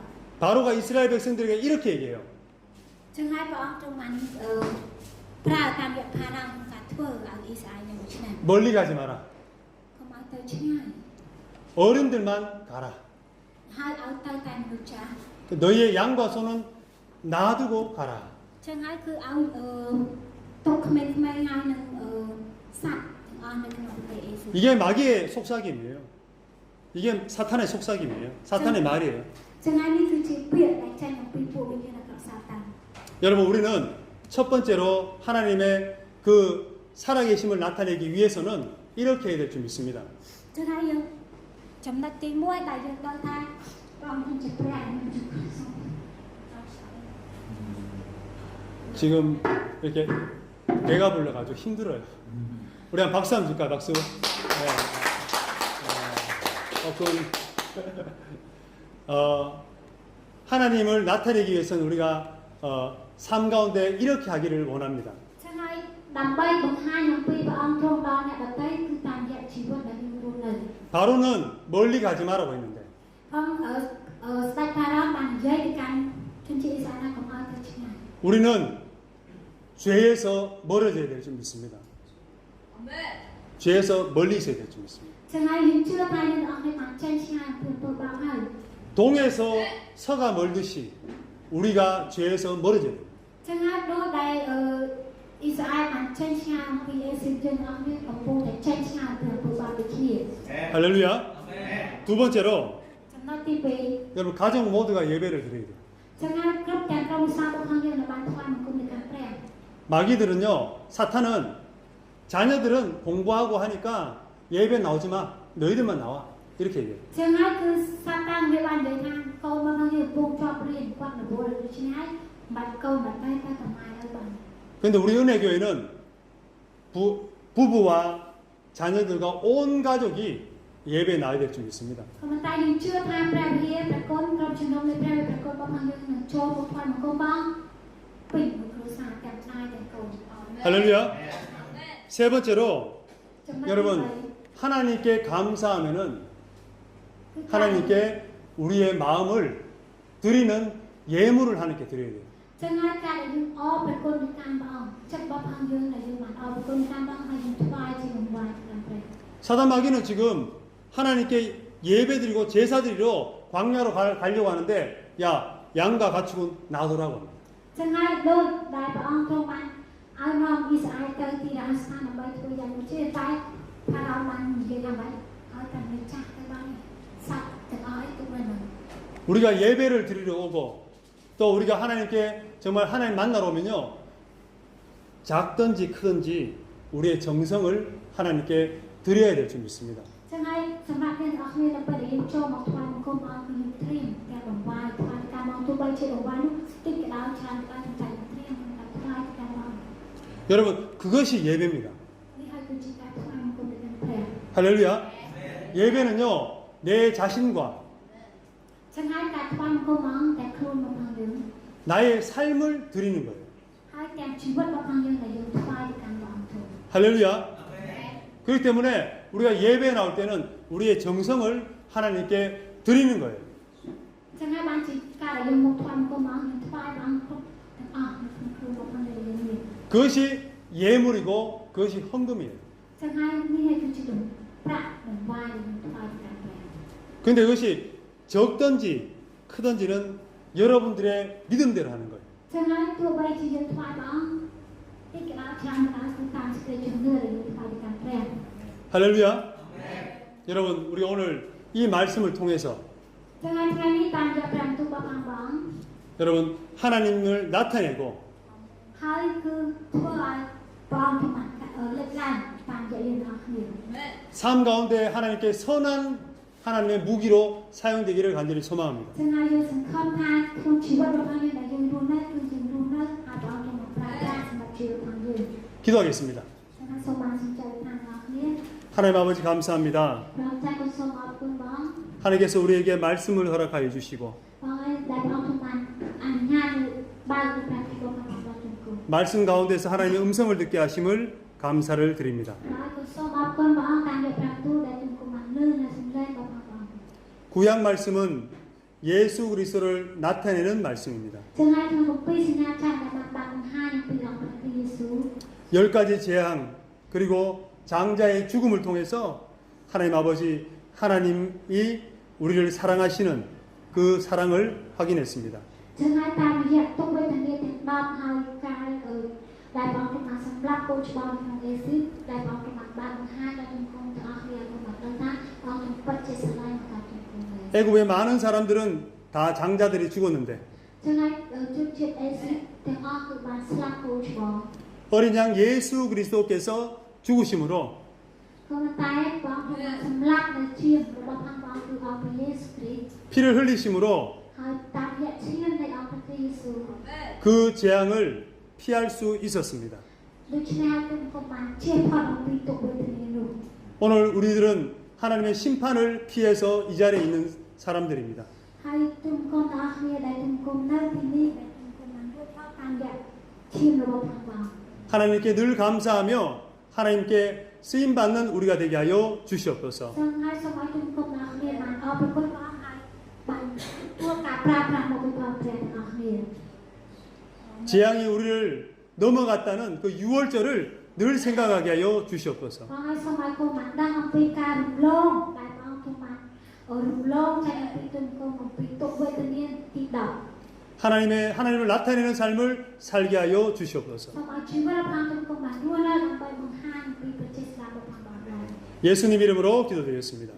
바로가 이스라엘 백성들에게 이렇게 얘기해요. ចឹងហើយព្រះអង្គទ្រង់បានប្រើតាមរយៈផារ៉ោនក្នុងការធ្វើឲ្យអ៊ីស្រាអែលនៅឆ្នាំ 멀리 가지 마라. កុំឲ្យទៅឆ្ងាយ 어른들만 가라. ហើយឲ្យទៅតែមនុស្សចាស់ 너희의 양과 소는 놔두고 가라. ចឹងហើយគឺឲ្យទុកក្មេងៗហើយនឹងសត្វទាំងអស់នៅក្នុងប្រទេសអេស៊ី 이게 마귀의 속삭임이에요. 이게 사탄의 속삭임이에요. 사탄의 말이에요. ចឹងហើយនេះគឺជាពាក្យដែលចេញអំពីពួកវិញ្ញាណអាក្រក់សាតាន 여러분 우리는 첫 번째로 하나님의 그 살아계심을 나타내기 위해서는 이렇게 해야 될 줄 믿습니다. ចឹងហើយយើងចំណុចទី1ដែលយើងដឹងថាព្រះអង្គជាព្រះដែលមានជំនឿ 지금 이렇게 배가 불러가지고 힘들어요. 우리 한 박수 한번 줄까요? 박수. 네. 하나님을 나타내기 위해서는 우리가 삶 가운데 이렇게 하기를 원합니다. ចឹងហើយដើម្បីបង្ហាញអំពីព្រះអង្គទ្រង់ដល់អ្នកដទៃគឺតាមរយៈជីវិតដែលយើងរស់នៅ 바로는 멀리 가지 말라고 했는데 ផងស្ដេចផារ៉ោនបាននិយាយទៅកាន់ជនជាតិអ៊ីស្រាអែលកុំឲ្យទៅឆ្ងាយ 우리는 죄에서 멀어져야 될 줄 믿습니다. 죄에서 멀리 있어야 될 줄 믿습니다. ចឹងហើយយើងជឿថាយើងទាំងអស់គ្នាបានចេញឆ្ងាយពីអំពើបាបហើយ 동에서 서가 멀듯이 우리가 죄에서 멀어져야 됩니다. ចឹងហើយដូចដែលអ៊ីស្រាអែលបានចេញឆ្ងាយអំពីអេស៊ីបយើងទាំងអស់គ្នាកំពុងតែចេញឆ្ងាយពីអំពើបាបដូចគ្នា 할렐루야. 두 번째로 ចំណុចទី2 여러분 가정 모두가 예배를 드려야 돼요. ចឹងហើយគ្រប់ទាំងក្រុមសាសរបស់យើងបានថ្វាយបង្គំទៅកាន់ព្រះ 마귀들은요, 사탄은 자녀들은 공부하고 하니까 예배 나오지 마. 너희들만 나와. 이렇게 얘기해요. ចឹងហើយគឺសាតានវាបាននិយាយថាកូនរបស់យើងពុកជាប់រៀនគាត់នៅវល់ដូច្នេះហើយបាត់កូនបាត់តែតែម៉ែឲ្យបាន 근데 우리 은혜교회는 부부와 자녀들과 온 가족이 예배에 나와야 될 줄 믿습니다. ក៏ប៉ុន្តែយើងជឿថាព្រះវិហារព្រះគុណក្រុមជំនុំនៃព្រះព្រះគុណរបស់យើងនឹងចូលមកថ្វាយបង្គំបងពេញគ្រួសារទាំងស្ដាយទាំងកូន 할렐루야. 세 번째로 ចំណុចទី 여러분 하나님께 감사하면은 하나님께 우리의 마음을 드리는 예물을 하나님께 드려야 돼요. ចឹងហើយការដែលយើងអរព្រះគុណទៅកាន់ព្រះអង្គចិត្តរបស់ផងយើងដែលយើងបានអរព្រះគុណកាន់ព្រះអង្គហើយយើងថ្វាយជារង្វាន់កាន់ព្រះ 사단 마귀는 지금 하나님께 예배드리고 제사드리러 광야로 가려고 하는데 야 양과 가축은 놔두라고 합니다. ចឹងហើយដូចដែលព្រះអង្គទ្រង់បានឲ្យនាំអ៊ីស្រាអែលទៅទីរហស្ថានដើម្បីធ្វើយ៉ាងដូចជាតែផារ៉ោនបាននិយាយយ៉ាងម៉េចឲ្យតែមានចាស់ទៅបានសត្វទាំងអស់ទុកនៅនោះ 우리가 예배를 드리러 오고 또 우리가 하나님께 정말 하나님 만나러 오면요 작든지 크든지 우리의 정성을 하나님께 드려야 될 줄 믿습니다. ចឹងហើយសម្រាប់អ្នកទាំងអស់គ្នាដល់ពេលដែលយើងចូលមកថ្វាយបង្គំឲ្យគឺយើងត្រៀមការបង្វាយថ្វាយការមកទោះបីជាបង្វាយនោះតិចក៏ដោយច្រើនក៏ដោយតែត្រៀមការថ្វាយការមក 여러분 그것이 예배입니다. នេះហើយគឺជាការថ្វាយបង្គំទៅកាន់ព្រះ 할렐루야. 예배는요 내 자신과 ចឹងហើយការថ្វាយបង្គំហ្មងតែខ្លួនរបស់ផងយើង 나의 삶을 드리는 거예요. ហើយទាំងជីវិតរបស់ផងយើងដែលយើងថ្វាយទៅកាន់ព្រះអង្គទ្រង់ 할렐루야. 그렇기 때문에 우리가 예배에 나올 때는 우리의 정성을 하나님께 드리는 거예요. ចឹងហើយបានជាការដែលយើងមកថ្វាយបង្គំមកយើងថ្វាយព្រះអង្គគ្រប់ទាំងអស់នៅក្នុងខ្លួនរបស់ផងយើងមាន 그것이 예물이고 그것이 헌금이에요. ចឹងហើយនេះហើយគឺជាប្រាក់បង្វាយយើងថ្វាយទៅកាន់ព្រះ 근데 그것이 적든지 크든지는 여러분들의 믿음대로 하는 거예요. ចឹងហើយទោះបីជាយើងថ្វាយព្រះអង្គតិចក៏ដោយច្រើនក៏ដោយគឺតាមសេចក្តីជំនឿដែលយើងថ្វាយទៅកាន់ព្រះ 할렐루야. 여러분, 우리 오늘 이 말씀을 통해서 ចឹងហើយថ្ងៃនេះតាមរយៈព្រះបន្ទូលរបស់ព្រះអង្គ 여러분 하나님을 나타내고 ហើយគឺធ្វើឲ្យព្រះអង្គបានលើកឡើងតាមរយៈយើងទាំងអស់គ្នា 삶 가운데 하나님께 선한 하나님의 무기로 사용되기를 간절히 소망합니다. ចឹងហើយយើងសង្ឃឹមថាក្នុងជីវិតរបស់យើងដែលយើងរស់នៅគឺយើងរស់នៅហើយព្រះអង្គបានប្រើប្រាស់សម្រាប់ជីវិតរបស់យើង 기도하겠습니다. ចឹងហើយសូមបានសំចៃតាមទាំងអស់គ្នា 하나님 아버지 감사합니다. ព្រះអង្គចាស់ក៏សូមអរគុណបង 하나님께서 우리에게 말씀을 허락하여 주시고 បងហើយដែលព្រះអង្គបានអនុញ្ញាតបើកព្រះគម្ពីររបស់ព្រះអង្គគូ 말씀 가운데서 하나님의 음성을 듣게 하심을 감사를 드립니다. ហើយក៏សូមអរគុណព្រះអង្គតាមរយៈព្រះបន្ទូលដែលគូបានលើនៅសំឡេងរបស់ព្រះអង្គ 구약 말씀은 예수 그리스도를 나타내는 말씀입니다. ចឹងហើយក្នុងគម្ពីរសញ្ញាចាស់ដែលបានបង្ហាញអំពីអង្គព្រះយេស៊ូវ 열 가지 재앙 그리고 장자의 죽음을 통해서 하나님 아버지 하나님이 우리를 사랑하시는 그 사랑을 확인했습니다. ចឹងហើយតាមរយៈទុកវេទនាទាំង10ហើយការដែលព្រះអង្គបានសម្រាប់គោលច្បាប់ក្នុងអេស៊ីដែលព្រះអង្គបានបង្ហាញដល់ជនគុំទាំងអស់គ្នាក៏បានដឹងថាព្រះអង្គពិតជាស្រឡាញ់ការជនគុំដែរ 애굽의 많은 사람들은 다 장자들이 죽었는데 ចឹងហើយជនជាតិអេស៊ីទាំងអស់គឺបានស្លាប់គោលច្បាប់ 어린 양 예수 그리스도께서 죽으심으로 ក៏តែព្រះអង្គបានសម្លាប់នៅឈាមរបស់ព្រះអង្គគឺអង្គព្រះយេស៊ូវគ្រីស្ទ 피를 흘리심으로 ហើយតាមរយៈឈាមនៃអង្គព្រះយេស៊ូវ 그 재앙을 피할 수 있었습니다. ដូច្នេះហើយគឺក៏បានជៀសផុតអំពីទុក្ខវេទនានោះ 오늘 우리들은 하나님의 심판을 피해서 이 자리에 있는 사람들입니다. ហើយទុំកូនទាំងអស់គ្នាដែលទុំគុំនៅទីនេះដែលទុំគុំបានរួចផុតតាមរយៈឈាមរបស់ព្រះអង្គ 하나님께 늘 감사하며 하나님께 쓰임 받는 우리가 되게 하여 주시옵소서. ចឹងហើយសូមឲ្យទុំគុំទាំងអស់គ្នាបានអរព្រគុណព្រះអង្គហើយបានទទួលការប្រើប្រាស់មកពីព្រះព្រះទាំងអស់គ្នា 재앙이 우리를 넘어갔다는 그 6월절을 늘 생각하게 하여 주시옵소서. ព្រះហើយសូមឲ្យគុំបានដឹងអំពីការរំលងដែលព្រះអង្គគុំបានរំលងចេញអំពីទុំគុំអំពីទុក្ខវេទនាទី10 하나님을 나타내는 삶을 살게 하여 주시옵소서. សូមឲ្យជីវិតរបស់ទុំគុំបានរស់នៅដើម្បីបង្ហាញពីព្រះចេស្តារបស់ព្រះអង្គដែរ 예수님 이름으로 기도드리겠습니다.